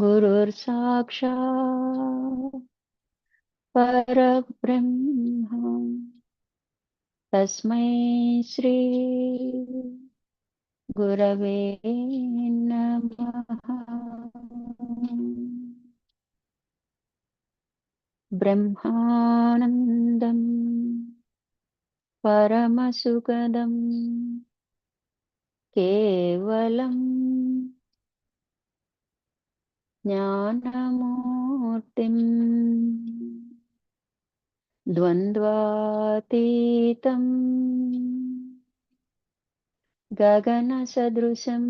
गुरुर्साक्षात् परब्रह्म तस्मै श्री गुरवे नमः। ब्रह्मानन्दं परमसुखदं केवलं ज्ञानमूर्तिं द्वन्द्वातीतं गगनसदृशं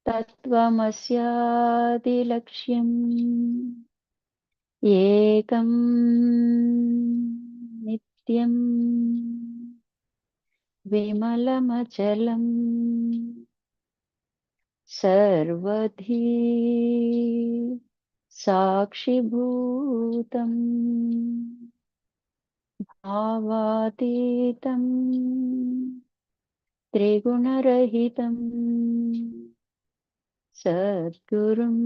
तत्त्वमस्यादिलक्ष्यम् एकं नित्यं विमलमचलं सर्वधी साक्षिभूतं भावातीतं त्रिगुणरहितं सद्गुरुं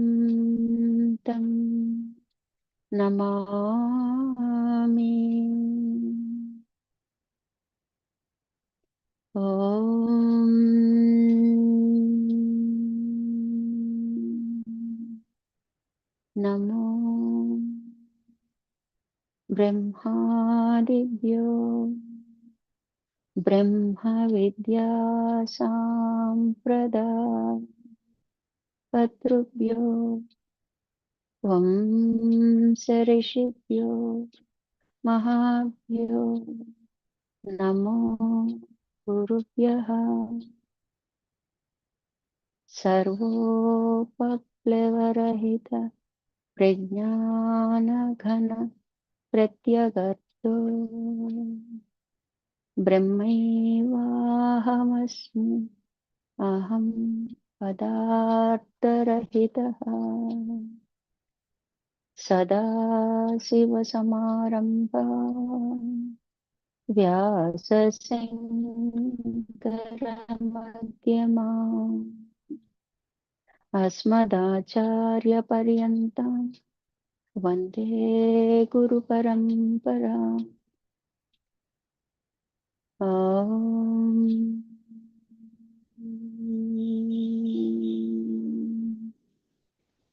तं नमामि। नमो ब्रह्मादिभ्यो ब्रह्मविद्या सम्प्रदायकर्तृभ्यो ऋषिभ्यो महाभ्यो नमो गुरुभ्यः। सर्वोपप्लवरहित प्रज्ञानघन प्रत्यगर्तो ब्रह्मैवाहमस्मि अहं पदार्थरहितः। सदाशिवसमारम्भाम् व्यासशङ्करमध्यमाम् अस्मदाचार्यपर्यन्तां वन्दे गुरुपरम्पराम्।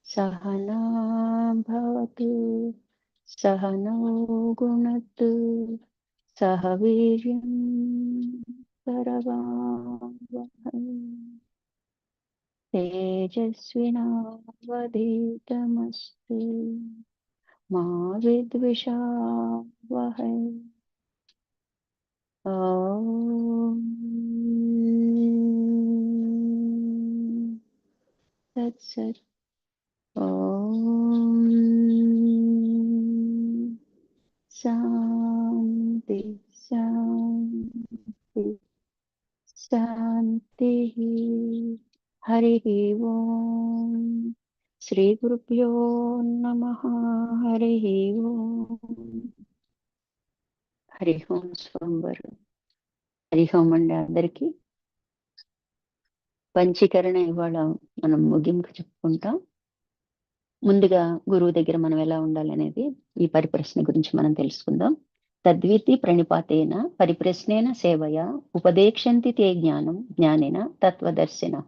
सहना भवतु सहनौ गुणतु सह वीर्यं करवावहै तेजस्विनावधीतमस्तु मा विद्विषावहै। तत्सत्। शांति शांति शांतिः। हरिः ओम। श्री गुरुभ्यो नमः। हरिः ओम। हरिः ओम స్వంబరు। హరిः ఓం అండి అందరికీ। పంచీకరణ ఇవాళ మనం ముగింపు చెప్పుకుంటాం. ముందుగా గురువు దగ్గర మనం ఎలా ఉండాలనేది ఈ పరిప్రశ్న గురించి మనం తెలుసుకుందాం. తద్వితి ప్రణిపాతేన పరిప్రశ్నేన సేవయ ఉపదేక్షంతి తే జ్ఞానం జ్ఞానేన తత్వదర్శినః.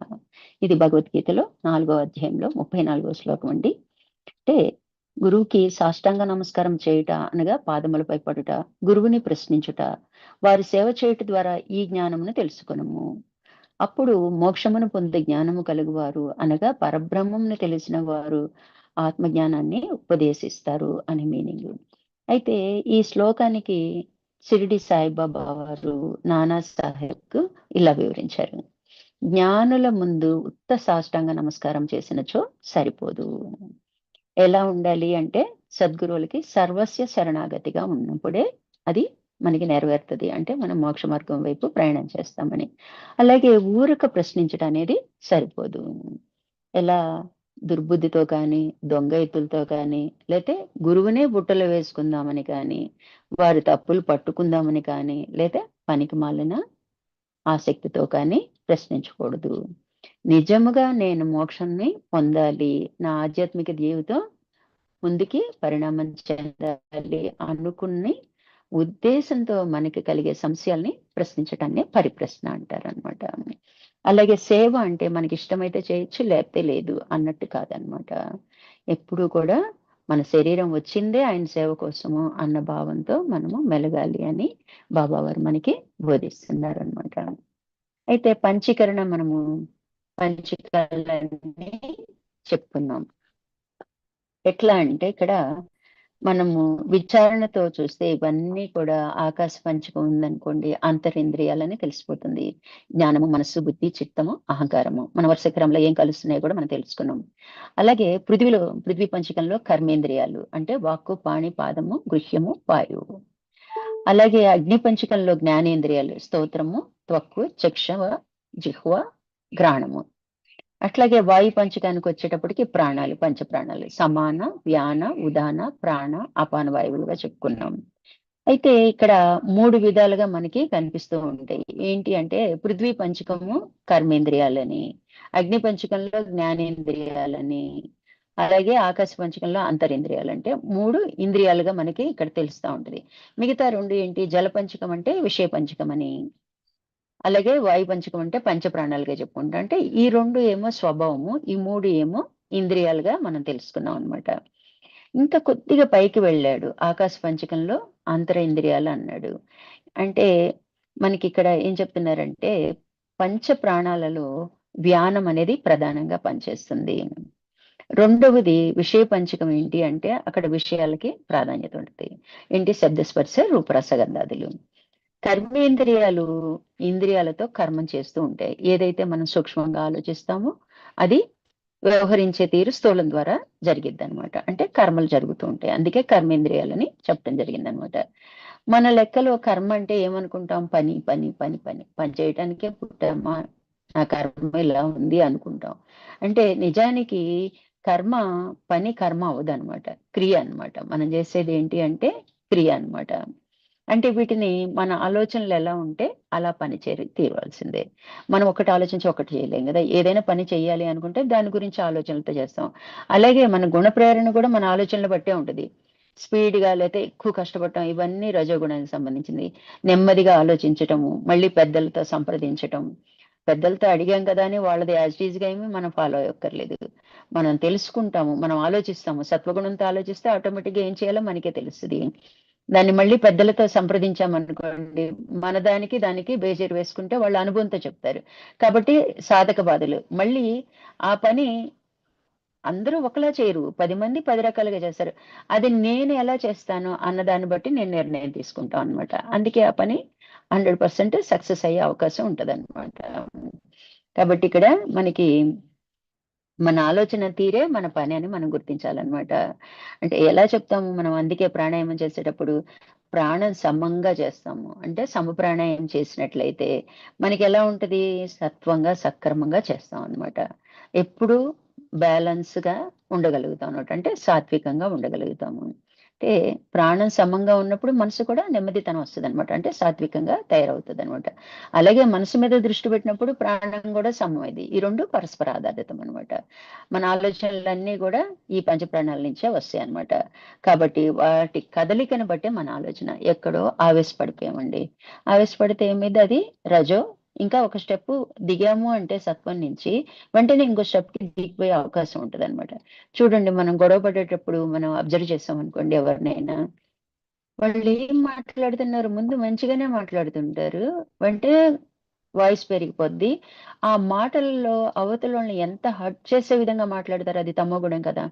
ఇది భగవద్గీతలో 4వ అధ్యాయంలో 34వ శ్లోకం అండి. అంటే గురువుకి సాష్టాంగ నమస్కారం చేయుట అనగా పాదములపై పడుట, గురువుని ప్రశ్నించుట, వారి సేవ చేయుట ద్వారా ఈ జ్ఞానమును తెలుసుకొనుము. అప్పుడు మోక్షమును పొందే జ్ఞానము కలుగువారు అనగా పరబ్రహ్మమును తెలిసిన వారు ఆత్మజ్ఞానాన్ని ఉపదేశిస్తారు అని మీనింగ్. అయితే ఈ శ్లోకానికి షిరిడి సాయిబాబా వారు నానా సాహెబ్ ఇలా వివరించారు. జ్ఞానుల ముందు ఉత్త సాష్టాంగ నమస్కారం చేసినచో సరిపోదు. ఎలా ఉండాలి అంటే సద్గురువులకి సర్వస్య శరణాగతిగా ఉన్నప్పుడే అది మనకి నెరవేరుతుంది. అంటే మనం మోక్ష మార్గం వైపు ప్రయాణం చేస్తామని. అలాగే ఊరక ప్రశ్నించడం అనేది సరిపోదు. ఎలా దుర్బుద్ధితో కానీ, దొంగ ఎత్తులతో కానీ, లేతే గురువునే బుట్టలో వేసుకుందామని కానీ, వారి తప్పులు పట్టుకుందామని కానీ, లేదా పనికి మాలిన ఆసక్తితో కానీ ప్రశ్నించకూడదు. నిజముగా నేను మోక్షాన్ని పొందాలి, నా ఆధ్యాత్మిక జీవితం ముందుకి పరిణామం చెందాలి అనుకుని ఉద్దేశంతో మనకి కలిగే సంశయాల్ని ప్రశ్నించటాన్ని పరిప్రశ్న అంటారనమాట. అలాగే సేవ అంటే మనకి ఇష్టమైతే చేయొచ్చు, లేకపోతే లేదు అన్నట్టు కాదనమాట. ఎప్పుడూ కూడా మన శరీరం వచ్చిందే ఆయన సేవ కోసము అన్న భావంతో మనము మెలగాలి అని బాబావారు మనకి బోధిస్తున్నారనమాట. అయితే పంచీకరణ మనము పంచీకరణలన్నీ చెప్పుకున్నాం. ఎట్లా అంటే ఇక్కడ మనము విచారణతో చూస్తే ఇవన్నీ కూడా ఆకాశ పంచకం ఉందనుకోండి, అంతరింద్రియాలని తెలిసిపోతుంది. జ్ఞానము, మనస్సు, బుద్ధి, చిత్తము, అహంకారము మన వరుస క్రమంలో ఏం కలుస్తున్నాయో కూడా మనం తెలుసుకున్నాం. అలాగే పృథ్వీ పంచకంలో కర్మేంద్రియాలు అంటే వాక్కు, పాణి, పాదము, గృహ్యము, వాయువు. అలాగే అగ్ని పంచకంలో జ్ఞానేంద్రియాలు స్తోత్రము, త్వక్కు, చక్షువ, జిహ్వ, ఘ్రాణము. అట్లాగే వాయు పంచకానికి వచ్చేటప్పటికి ప్రాణాలు, పంచప్రాణాలు సమాన, వ్యాన, ఉదాన, ప్రాణ, అపాన వాయువులుగా చెప్పుకున్నాం. అయితే ఇక్కడ 3 విధాలుగా మనకి కనిపిస్తూ ఉంటాయి. ఏంటి అంటే పృథ్వీ పంచకము కర్మేంద్రియాలని, అగ్ని పంచకంలో జ్ఞానేంద్రియాలని, అలాగే ఆకాశ పంచకంలో అంతరింద్రియాలు. అంటే 3 ఇంద్రియాలుగా మనకి ఇక్కడ తెలుస్తా ఉంటది. మిగతా 2 ఏంటి, జల పంచకం అంటే విషయ పంచకం అని, అలాగే వాయు పంచకం అంటే పంచప్రాణాలుగా చెప్పుకుంటాం. అంటే ఈ 2 ఏమో స్వభావము, ఈ 3 ఏమో ఇంద్రియాలుగా మనం తెలుసుకున్నాం అనమాట. ఇంకా కొద్దిగా పైకి వెళ్ళాడు, ఆకాశ పంచకంలో అంతరేంద్రియాలు అన్నాడు. అంటే మనకి ఇక్కడ ఏం చెప్తున్నారంటే పంచ ప్రాణాలలో వ్యానం అనేది ప్రధానంగా పనిచేస్తుంది. రెండవది విషయ పంచకం ఏంటి అంటే అక్కడ విషయాలకి ప్రాధాన్యత ఉంటుంది. ఏంటి, శబ్ద స్పర్శ రూపరసగంధాదులు. కర్మేంద్రియాలు ఇంద్రియాలతో కర్మం చేస్తూ ఉంటాయి. ఏదైతే మనం సూక్ష్మంగా ఆలోచిస్తామో అది వ్యవహరించే తీరు స్థూలం ద్వారా జరిగిద్ది అనమాట. అంటే కర్మలు జరుగుతూ ఉంటాయి. అందుకే కర్మేంద్రియాలని చెప్పడం జరిగిందనమాట. మన లెక్కలో కర్మ అంటే ఏమనుకుంటాం, పని పని పని పని పని చేయటానికే పుట్టామా, నా కర్మ ఇలా ఉంది అనుకుంటాం. అంటే నిజానికి కర్మ కర్మ అవదనమాట, క్రియ అన్నమాట. మనం చేసేది ఏంటి అంటే క్రియ అన్నమాట. అంటే వీటిని మన ఆలోచనలు ఎలా ఉంటే అలా పని తీరవలసిందే. మనం ఒకటి ఆలోచించి ఒకటి చేయలేం కదా. ఏదైనా పని చేయాలి అనుకుంటే దాని గురించి ఆలోచనలతో చేస్తాం. అలాగే మన గుణ ప్రేరణ కూడా మన ఆలోచనలు బట్టే ఉంటది. స్పీడ్‌గా లేతే ఎక్కువ కష్టపడటం ఇవన్నీ రజోగుణానికి సంబంధించింది. నెమ్మదిగా ఆలోచించటము, మళ్ళీ పెద్దలతో సంప్రదించటం. పెద్దలతో అడిగాం కదా అని వాళ్ళది యాజ్ ఇట్ ఈస్‌గా ఏమి మనం ఫాలో అయ్యక్కర్లేదు. మనం తెలుసుకుంటాము, మనం ఆలోచిస్తాము. సత్వగుణంతో ఆలోచిస్తే ఆటోమేటిక్‌గా ఏం చేయాలో మనకే తెలుస్తది. దాన్ని మళ్ళీ పెద్దలతో సంప్రదించామనుకోండి, మన దానికి బేజారు వేసుకుంటే వాళ్ళు అనుభవంతో చెప్తారు. కాబట్టి సాధక బాధలు. మళ్ళీ ఆ పని అందరూ ఒకలా చేయరు. 10 మంది 10 రకాలుగా చేస్తారు. అది నేను ఎలా చేస్తాను అన్న దాన్ని బట్టి నేను నిర్ణయం తీసుకుంటాం అన్నమాట. అందుకే ఆ పని 100% సక్సెస్ అయ్యే అవకాశం ఉంటదన్నమాట. కాబట్టి ఇక్కడ మనకి మన ఆలోచన తీరే మన పని అని మనం గుర్తించాలన్నమాట. అంటే ఎలా చెప్తాము మనం, అందుకే ప్రాణాయామం చేసేటప్పుడు ప్రాణం సమంగా చేస్తాము. అంటే సమప్రాణాయామం చేసినట్లయితే మనకెలా ఉంటది, సత్వంగా, సక్రమంగా చేస్తాం అన్నమాట. ఎప్పుడూ బ్యాలెన్స్‌గా ఉండగలుగుతాం అన్నమాట. అంటే సాత్వికంగా ఉండగలుగుతాము. అంటే ప్రాణం సమంగా ఉన్నప్పుడు మనసు కూడా నెమ్మదితనం వస్తదన్నమాట. అంటే సాత్వికంగా తయారవుతదన్నమాట. అలాగే మనసు మీద దృష్టి పెట్టినప్పుడు ప్రాణం కూడా సమమైంది. ఈ 2 పరస్పర ఆధారితం అన్నమాట. మన ఆలోచనలన్నీ కూడా ఈ పంచప్రాణాల నుంచే వస్తాయన్నమాట. కాబట్టి వాటి కదలికను బట్టే మన ఆలోచన. ఎక్కడో ఆవేశపడిపోయామండి. ఆవేశపడితే ఏమైద్ది, అది రజో. ఇంకా ఒక స్టెప్ దిగాము అంటే సత్వం నుంచి వెంటనే ఇంకో స్టెప్‌కి దిగిపోయే అవకాశం ఉంటదన్నమాట. చూడండి, మనం గొడవ పడేటప్పుడు మనం అబ్జర్వ్ చేసామనుకోండి ఎవరినైనా, వాళ్ళేం మాట్లాడుతున్నారు, ముందు మంచిగానే మాట్లాడుతుంటారు. వెంటనే వాయిస్ పెరిగిపోద్ది. ఆ మాటల్లో అవతలోళ్ళని ఎంత హర్ట్ చేసే విధంగా మాట్లాడతారు, అది తమోగుణం కదా.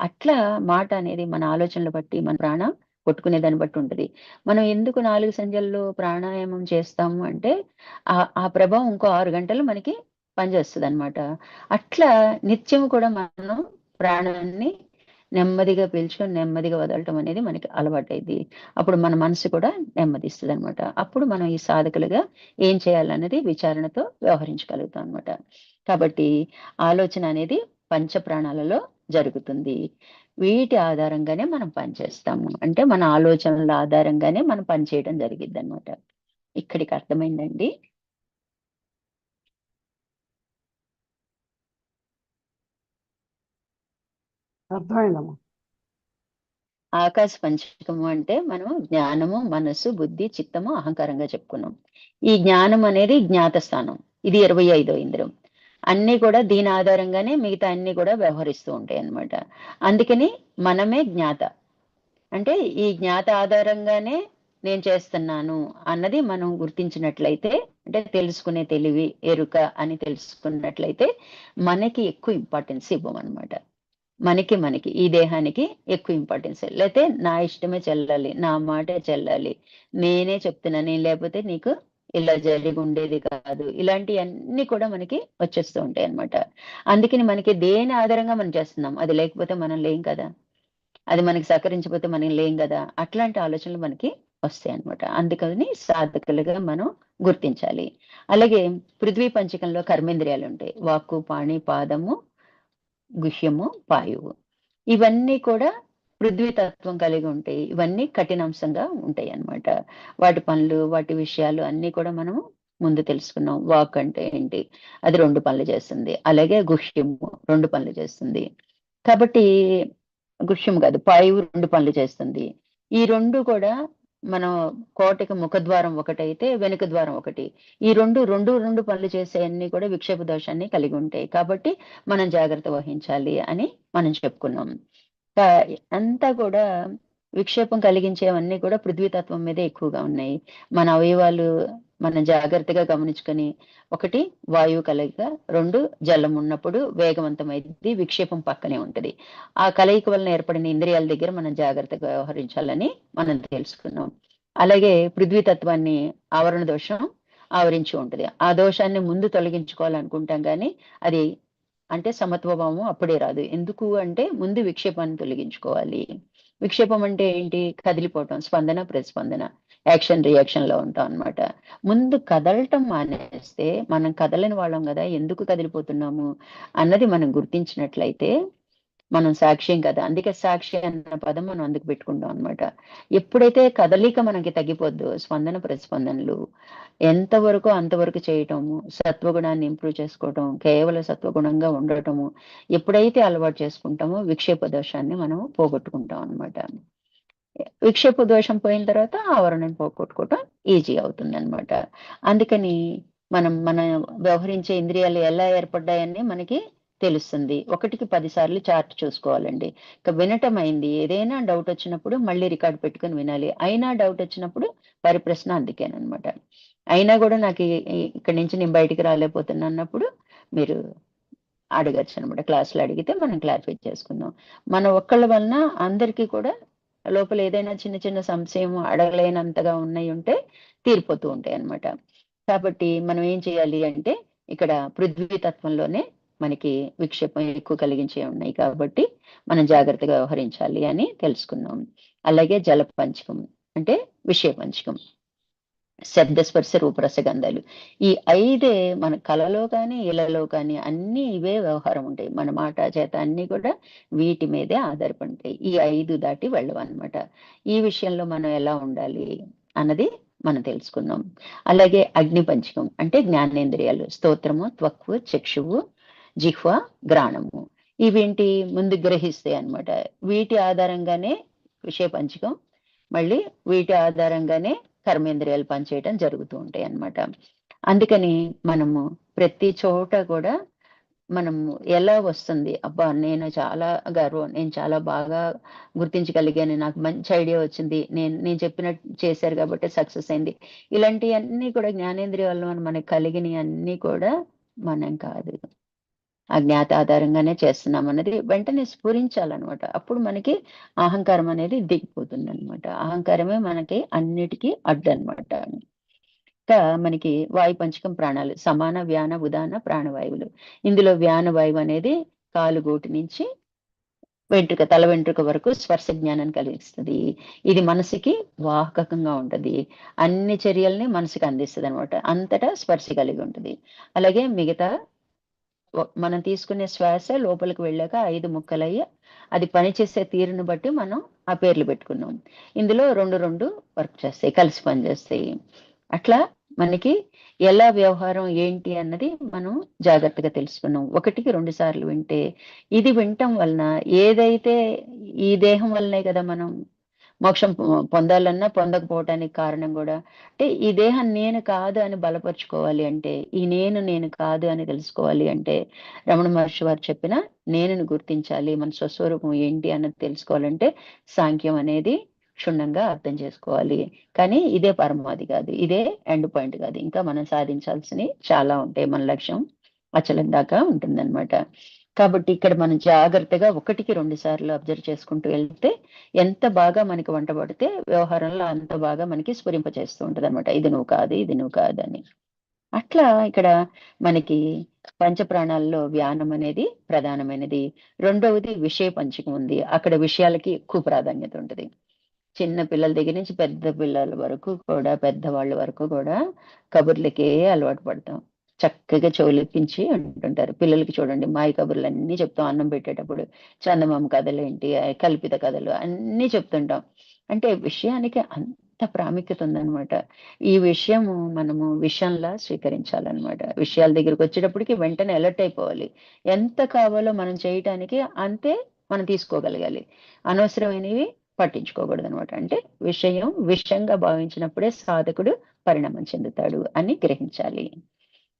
అట్లా మాట అనేది మన ఆలోచనలు బట్టి, మన ప్రాణం కొట్టుకునే దాన్ని బట్టి ఉంటది. మనం ఎందుకు 4 సంధ్యల్లో ప్రాణాయామం చేస్తాము అంటే, ఆ ప్రభావం ఇంకో 6 గంటలు మనకి పనిచేస్తదనమాట. అట్లా నిత్యం కూడా మనం ప్రాణాన్ని నెమ్మదిగా పీల్చుకొని, నెమ్మదిగా వదలటం అనేది మనకి అలవాటైద్ది. అప్పుడు మన మనసు కూడా నెమ్మదిస్తదనమాట. అప్పుడు మనం ఈ సాధకులుగా ఏం చేయాలన్నది విచారణతో వ్యవహరించగలుగుతాం అనమాట. కాబట్టి ఆలోచన అనేది పంచ ప్రాణాలలో జరుగుతుంది. వీటి ఆధారంగానే మనం పనిచేస్తాము. అంటే మన ఆలోచనల ఆధారంగానే మనం పని చేయడం జరిగిద్దనమాట. ఇక్కడికి అర్థమైందండి? అర్థమైందమ్మా. ఆకాశ పంచకము అంటే మనం జ్ఞానము, మనస్సు, బుద్ధి, చిత్తము, అహంకారంగా చెప్పుకున్నాం. ఈ జ్ఞానం అనేది జ్ఞాత స్థానం. ఇది 25వ ఇంద్రియం. అన్ని కూడా దీని ఆధారంగానే మిగతా అన్ని కూడా వ్యవహరిస్తూ ఉంటాయి అన్నమాట. అందుకని మనమే జ్ఞాత. అంటే ఈ జ్ఞాత ఆధారంగానే నేను చేస్తున్నాను అన్నది మనం గుర్తించినట్లయితే, అంటే తెలుసుకునే తెలివి, ఎరుక అని తెలుసుకున్నట్లయితే మనకి ఎక్కువ ఇంపార్టెన్స్ ఇవ్వమన్నమాట. మనకి ఈ దేహానికి ఎక్కువ ఇంపార్టెన్స్. లేకపోతే నా ఇష్టమే చెల్లాలి, నా మాటే చెల్లాలి, నేనే చెప్తున్నా, నేను లేకపోతే నీకు ఇలా జరిగి ఉండేది కాదు, ఇలాంటివన్నీ కూడా మనకి వచ్చేస్తూ ఉంటాయి అన్నమాట. అందుకని మనకి దేని ఆధారంగా మనం చేస్తున్నాం, అది లేకపోతే మనం లేం కదా, అది మనకి సహకరించకపోతే మనం లేం కదా, అట్లాంటి ఆలోచనలు మనకి వస్తాయి అన్నమాట. అందుకని సాధకులుగా మనం గుర్తించాలి. అలాగే పృథ్వీ పంచకంలో కర్మేంద్రియాలు ఉంటాయి. వాక్కు, పాణి, పాదము, గుహ్యము, పాయువు. ఇవన్నీ కూడా పృథ్వీ తత్వం కలిగి ఉంటాయి. ఇవన్నీ కఠినాంశంగా ఉంటాయి అన్నమాట. వాటి పనులు, వాటి విషయాలు అన్ని కూడా మనము ముందు తెలుసుకున్నాం. వాక్ అంటే ఏంటి, అది 2 పనులు చేస్తుంది. అలాగే గుహ్యము 2 పనులు చేస్తుంది. కాబట్టి గుహ్యం కాదు, పాయువు 2 పనులు చేస్తుంది. ఈ 2 కూడా మనం కోటకి ముఖద్వారం ఒకటైతే వెనుక ద్వారం ఒకటి. ఈ రెండు పనులు చేసే అన్ని కూడా విక్షేప దోషాన్ని కలిగి ఉంటాయి. కాబట్టి మనం జాగ్రత్త వహించాలి అని మనం చెప్పుకున్నాం. అంతా కూడా విక్షేపం కలిగించేవన్నీ కూడా పృథ్వీతత్వం మీదే ఎక్కువగా ఉన్నాయి. మన అవయవాలు మనం జాగ్రత్తగా గమనించుకొని, 1 వాయువు కలయిక, 2 జలం ఉన్నప్పుడు వేగవంతమైంది, విక్షేపం పక్కనే ఉంటది. ఆ కలయిక వలన ఏర్పడిన ఇంద్రియాల దగ్గర మనం జాగ్రత్తగా వ్యవహరించాలని మనం తెలుసుకున్నాం. అలాగే పృథ్వీతత్వాన్ని ఆవరణ దోషం ఆవరించి ఉంటది. ఆ దోషాన్ని ముందు తొలగించుకోవాలనుకుంటాం కానీ అది అంటే సమత్వభావం అప్పుడే రాదు. ఎందుకు అంటే ముందు విక్షేపాన్ని తొలగించుకోవాలి. విక్షేపం అంటే ఏంటి, కదిలిపోవటం, స్పందన, ప్రతిస్పందన, యాక్షన్ రియాక్షన్ లో ఉంటాం అన్నమాట. ముందు కదలటం మానేస్తే మనం కదలని వాళ్ళం కదా, ఎందుకు కదిలిపోతున్నాము అన్నది మనం గుర్తించినట్లయితే మనం సాక్ష్యం కదా. అందుకే సాక్షి అన్న పదం మనం అందుకు పెట్టుకుంటాం అన్నమాట. ఎప్పుడైతే కదలిక మనకి తగ్గిపోద్దో, స్పందన, ప్రతిస్పందనలు ఎంతవరకు అంతవరకు చేయటము, సత్వగుణాన్ని ఇంప్రూవ్ చేసుకోవటం, కేవలం సత్వగుణంగా ఉండటము ఎప్పుడైతే అలవాటు చేసుకుంటామో విక్షేప దోషాన్ని మనం పోగొట్టుకుంటాం అన్నమాట. విక్షేప దోషం పోయిన తర్వాత ఆవరణను పోగొట్టుకోవటం ఈజీ అవుతుంది అన్నమాట. అందుకని మన వ్యవహరించే ఇంద్రియాలు ఎలా ఏర్పడ్డాయని మనకి తెలుస్తుంది. 1కి 10 సార్లు చార్ట్ చూసుకోవాలండి. ఇక వినటం అయింది, ఏదైనా డౌట్ వచ్చినప్పుడు మళ్ళీ రికార్డ్ పెట్టుకొని వినాలి. అయినా డౌట్ వచ్చినప్పుడు పరిప్రశ్న అందుకేనమాట. అయినా కూడా నాకు ఇక్కడి నుంచి నేను బయటికి రాలేకపోతున్నా అన్నప్పుడు మీరు అడగచ్చు అనమాట. క్లాసులో అడిగితే మనం క్లారిఫై చేసుకుందాం. మన ఒక్కళ్ళ వలన అందరికీ కూడా లోపల ఏదైనా చిన్న చిన్న సంశయం అడగలేనంతగా ఉన్నాయి ఉంటే తీరిపోతూ ఉంటాయి అన్నమాట. కాబట్టి మనం ఏం చేయాలి అంటే, ఇక్కడ పృథ్వీ తత్వంలోనే మనకి విక్షేపం ఎక్కువ కలిగించే ఉన్నాయి కాబట్టి మనం జాగ్రత్తగా వ్యవహరించాలి అని తెలుసుకున్నాం. అలాగే జల పంచకం అంటే విషయ పంచకం, శబ్ద, స్పర్శ, రూపరసగంధాలు. ఈ 5 మన కళలో కానీ ఇళ్లలో కానీ అన్ని ఇవే వ్యవహారం ఉంటాయి. మన మాట చేత అన్ని కూడా వీటి మీదే ఆధారపడి ఉంటాయి. ఈ 5 దాటి వెళ్ళవన్నమాట. ఈ విషయంలో మనం ఎలా ఉండాలి అన్నది మనం తెలుసుకున్నాం. అలాగే అగ్ని పంచకం అంటే జ్ఞానేంద్రియాలు, స్తోత్రము, త్వక్కు, చక్షువు, జిహ్వ, గ్రాణము. ఇవేంటి, ముందు గ్రహిస్తాయి అన్నమాట. వీటి ఆధారంగానే విషయ పంచకం, మళ్ళీ వీటి ఆధారంగానే కర్మేంద్రియాలు పనిచేయటం జరుగుతూ ఉంటాయి అన్నమాట. అందుకని మనము ప్రతి చోట కూడా మనము ఎలా వస్తుంది, అబ్బా నేను చాలా గర్వం, నేను చాలా బాగా గుర్తించగలిగాను, నాకు మంచి ఐడియా వచ్చింది, నేను చెప్పినట్టు చేశారు కాబట్టి సక్సెస్ అయింది, ఇలాంటివన్నీ కూడా జ్ఞానేంద్రియాలు మనకు కలిగినవి అన్నీ కూడా మనం కాదు, అజ్ఞాత ఆధారంగానే చేస్తున్నాం అన్నది వెంటనే స్ఫురించాలన్నమాట. అప్పుడు మనకి అహంకారం అనేది దిగిపోతుంది అనమాట. అహంకారమే మనకి అన్నిటికీ అడ్డు అనమాట. ఇంకా మనకి వాయు పంచకం ప్రాణాలు, సమాన, వ్యాన, ఉదాన, ప్రాణవాయువులు. ఇందులో వ్యాన వాయువు అనేది కాలుగోటి నుంచి తల వెంట్రుక వరకు స్పర్శ జ్ఞానాన్ని కలిగిస్తుంది. ఇది మనసుకి వాహకంగా ఉంటది. అన్ని చర్యల్ని మనసుకి అందిస్తుంది అనమాట. అంతటా స్పర్శ కలిగి ఉంటుంది. అలాగే మిగతా మనం తీసుకునే శ్వాస లోపలికి వెళ్ళాక 5 ముక్కలయ్యి అది పనిచేసే తీరును బట్టి మనం ఆ పేర్లు పెట్టుకున్నాం. ఇందులో 2 వర్క్ చేస్తాయి, కలిసి పనిచేస్తాయి. అట్లా మనకి ఎలా వ్యవహారం ఏంటి అన్నది మనం జాగ్రత్తగా తెలుసుకున్నాం. 1కి 2 సార్లు వింటే, ఇది వినటం వలన ఏదైతే ఈ దేహం వల్లనే కదా మనం మోక్షం పొందాలన్నా పొందకపోవటానికి కారణం గూడా. అంటే ఈ దేహం నేను కాదు అని బలపరుచుకోవాలి అంటే, ఈ నేను కాదు అని తెలుసుకోవాలి అంటే, రమణ మహర్షి వారు చెప్పిన నేనుని గుర్తించాలి. మన స్వస్వరూపం ఏంటి అన్నది తెలుసుకోవాలంటే, సాంఖ్యం అనేది క్షుణ్ణంగా అర్థం చేసుకోవాలి. కానీ ఇదే పరమావధి కాదు. ఇదే ఎండ్ పాయింట్ కాదు. ఇంకా మనం సాధించాల్సినవి చాలా ఉంటాయి. మన లక్ష్యం అచలం దాకా ఉంటుందన్నమాట. కాబట్టి ఇక్కడ మనం జాగ్రత్తగా 1కి 2 సార్లు అబ్జర్వ్ చేసుకుంటూ వెళ్తే ఎంత బాగా మనకి వంట పడితే వ్యవహారంలో అంత బాగా మనకి స్ఫురింపచేస్తూ ఉంటదన్నమాట. ఇది నువ్వు కాదు, ఇది నువ్వు కాదని. అట్లా ఇక్కడ మనకి పంచప్రాణాల్లో వ్యానం అనేది ప్రధానమైనది. రెండవది విషయ పంచకం ఉంది. అక్కడ విషయాలకి ఎక్కువ ప్రాధాన్యత ఉంటది. చిన్న పిల్లల దగ్గర నుంచి పెద్ద పిల్లల వరకు కూడా, పెద్దవాళ్ళ వరకు కూడా కబుర్లకే అలవాటు పడతాం. చక్కగా చెవులెక్కించి అంటుంటారు. పిల్లలకి చూడండి మాయ కబుర్లన్నీ చెప్తాం అన్నం పెట్టేటప్పుడు. చందమామ కథలేంటి, కల్పిత కథలు అన్నీ చెప్తుంటాం. అంటే విషయానికి అంత ప్రాముఖ్యత ఉందన్నమాట. ఈ విషయము మనము విషయంలా స్వీకరించాలన్నమాట. విషయాల దగ్గరకొచ్చేటప్పటికి వెంటనే అలర్ట్ అయిపోవాలి. ఎంత కావాలో మనం చేయటానికి అంతే మనం తీసుకోగలగాలి. అనవసరమైనవి పట్టించుకోకూడదనమాట. అంటే విషయంగా భావించినప్పుడే సాధకుడు పరిణామం చెందుతాడు అని గ్రహించాలి.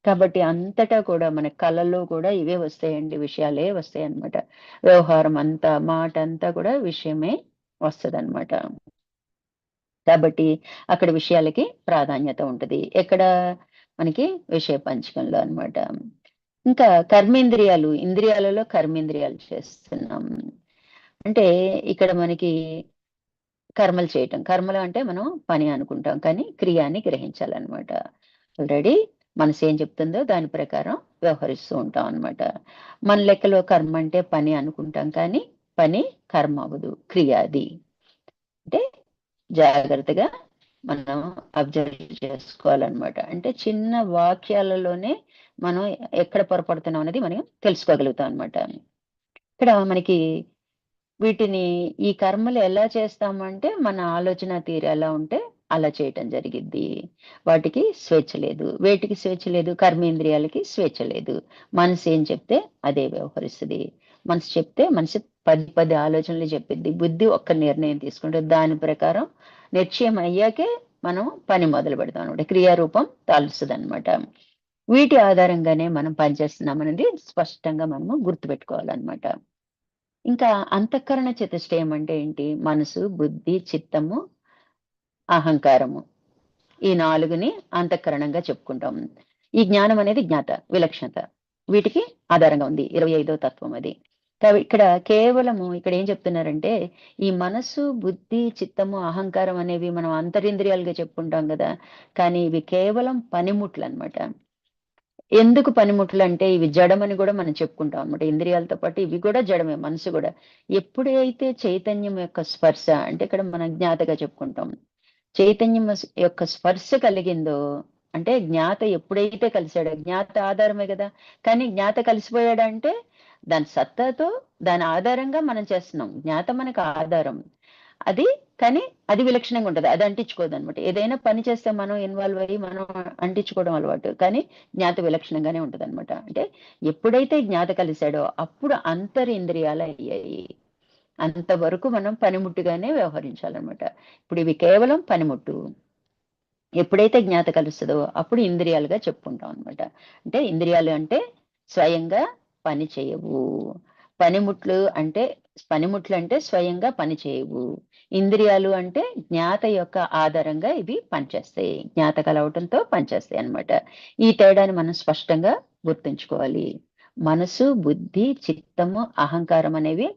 కాబట్టి అంతటా కూడా మన కళల్లో కూడా ఇవే వస్తాయండి. విషయాలే వస్తాయన్నమాట. వ్యవహారం అంతా, మాట అంతా కూడా విషయమే వస్తదన్నమాట. కాబట్టి అక్కడ విషయాలకి ప్రాధాన్యత ఉంటది. ఎక్కడ మనకి విషయ పంచకంలో అన్నమాట. ఇంకా కర్మేంద్రియాలు, ఇంద్రియాలలో కర్మేంద్రియాలు చేస్తున్నాం. అంటే ఇక్కడ మనకి కర్మలు చేయటం. కర్మలు అంటే మనం పని అనుకుంటాం. కానీ క్రియ అని గ్రహించాలన్నమాట. ఆల్రెడీ మనసేం చెప్తుందో దాని ప్రకారం వ్యవహరిస్తూ ఉంటాం అన్నమాట. మన లెక్కలో కర్మ అంటే పని అనుకుంటాం. కానీ పని కర్మ అవ్వదు. క్రియ అది. అంటే జాగ్రత్తగా మనం అబ్జర్వ్ చేసుకోవాలన్నమాట. అంటే చిన్న వాక్యాలలోనే మనం ఎక్కడ పొరపడుతున్నాం అనేది మనం తెలుసుకోగలుగుతాం అన్నమాట. ఇక్కడ మనకి వీటిని ఈ కర్మలు ఎలా చేస్తామంటే మన ఆలోచన తీరు ఎలా ఉంటే అలా చేయటం జరిగిద్ది. వాటికి స్వేచ్ఛ లేదు. వేటికి స్వేచ్ఛ లేదు? కర్మేంద్రియాలకి స్వేచ్ఛ లేదు. మనసు ఏం చెప్తే అదే వ్యవహరిస్తది. మనసు చెప్తే మనసు 10 ఆలోచనలు చెప్పిద్ది. బుద్ధి ఒక్క నిర్ణయం తీసుకుంటది. దాని ప్రకారం నిశ్చయం అయ్యాకే మనం పని మొదలు పెడతాం అన్నమాట. క్రియారూపం తాలుస్తదన్నమాట. వీటి ఆధారంగానే మనం పనిచేస్తున్నామనేది స్పష్టంగా మనము గుర్తుపెట్టుకోవాలన్నమాట. ఇంకా అంతఃకరణ చతుష్టయం అంటే ఏంటి? మనసు, బుద్ధి, చిత్తము, అహంకారము. ఈ 4ని అంతఃకరణంగా చెప్పుకుంటాం. ఈ జ్ఞానం అనేది జ్ఞాత, విలక్షణత. వీటికి ఆధారంగా ఉంది. 25వ తత్వం అది. ఇక్కడ కేవలము ఇక్కడ ఏం చెప్తున్నారంటే, ఈ మనస్సు, బుద్ధి, చిత్తము, అహంకారం అనేవి మనం అంతరింద్రియాలుగా చెప్పుకుంటాం గదా! కానీ ఇవి కేవలం పనిముట్లన్నమాట. ఎందుకు పనిముట్లంటే ఇవి జడమని గూడా మనం చెప్పుకుంటాం అన్నమాట. ఇంద్రియాలతో పాటు ఇవి కూడా జడమే మనసు గూడా. ఎప్పుడైతే చైతన్యం యొక్క స్పర్శ అంటే ఇక్కడ మనం జ్ఞాతగా చెప్పుకుంటాం. చైతన్యం యొక్క స్పర్శ కలిగిందో అంటే జ్ఞాత ఎప్పుడైతే కలిసాడో జ్ఞాత ఆధారమే గదా! కానీ జ్ఞాత కలిసిపోయాడంటే దాని సత్తాతో దాని ఆధారంగా మనం చేస్తున్నాం. జ్ఞాత మనకు ఆధారం. అది కానీ అది విలక్షణంగా ఉంటది. అది అంటించుకోదనమాట. ఏదైనా పని చేస్తే మనం ఇన్వాల్వ్ అయ్యి మనం అంటించుకోవడం అలవాటు. కానీ జ్ఞాత విలక్షణంగానే ఉంటదనమాట. అంటే ఎప్పుడైతే జ్ఞాత కలిసాడో అప్పుడు అంతరింద్రియాలయ్యాయి. అంతవరకు మనం పనిముట్టుగానే వ్యవహరించాలనమాట. ఇప్పుడు ఇవి కేవలం పనిముట్టు. ఎప్పుడైతే జ్ఞాత కలుస్తదో అప్పుడు ఇంద్రియాలుగా చెప్పుకుంటాం అన్నమాట. అంటే ఇంద్రియాలు అంటే స్వయంగా పని చేయవు. పనిముట్లు అంటే స్వయంగా పని చేయవు. ఇంద్రియాలు అంటే జ్ఞాత యొక్క ఆధారంగా ఇవి పనిచేస్తాయి. జ్ఞాత కలవటంతో పనిచేస్తాయి అన్నమాట. ఈ తేడాని మనం స్పష్టంగా గుర్తుంచుకోవాలి. మనసు, బుద్ధి, చిత్తము, అహంకారం అనేవి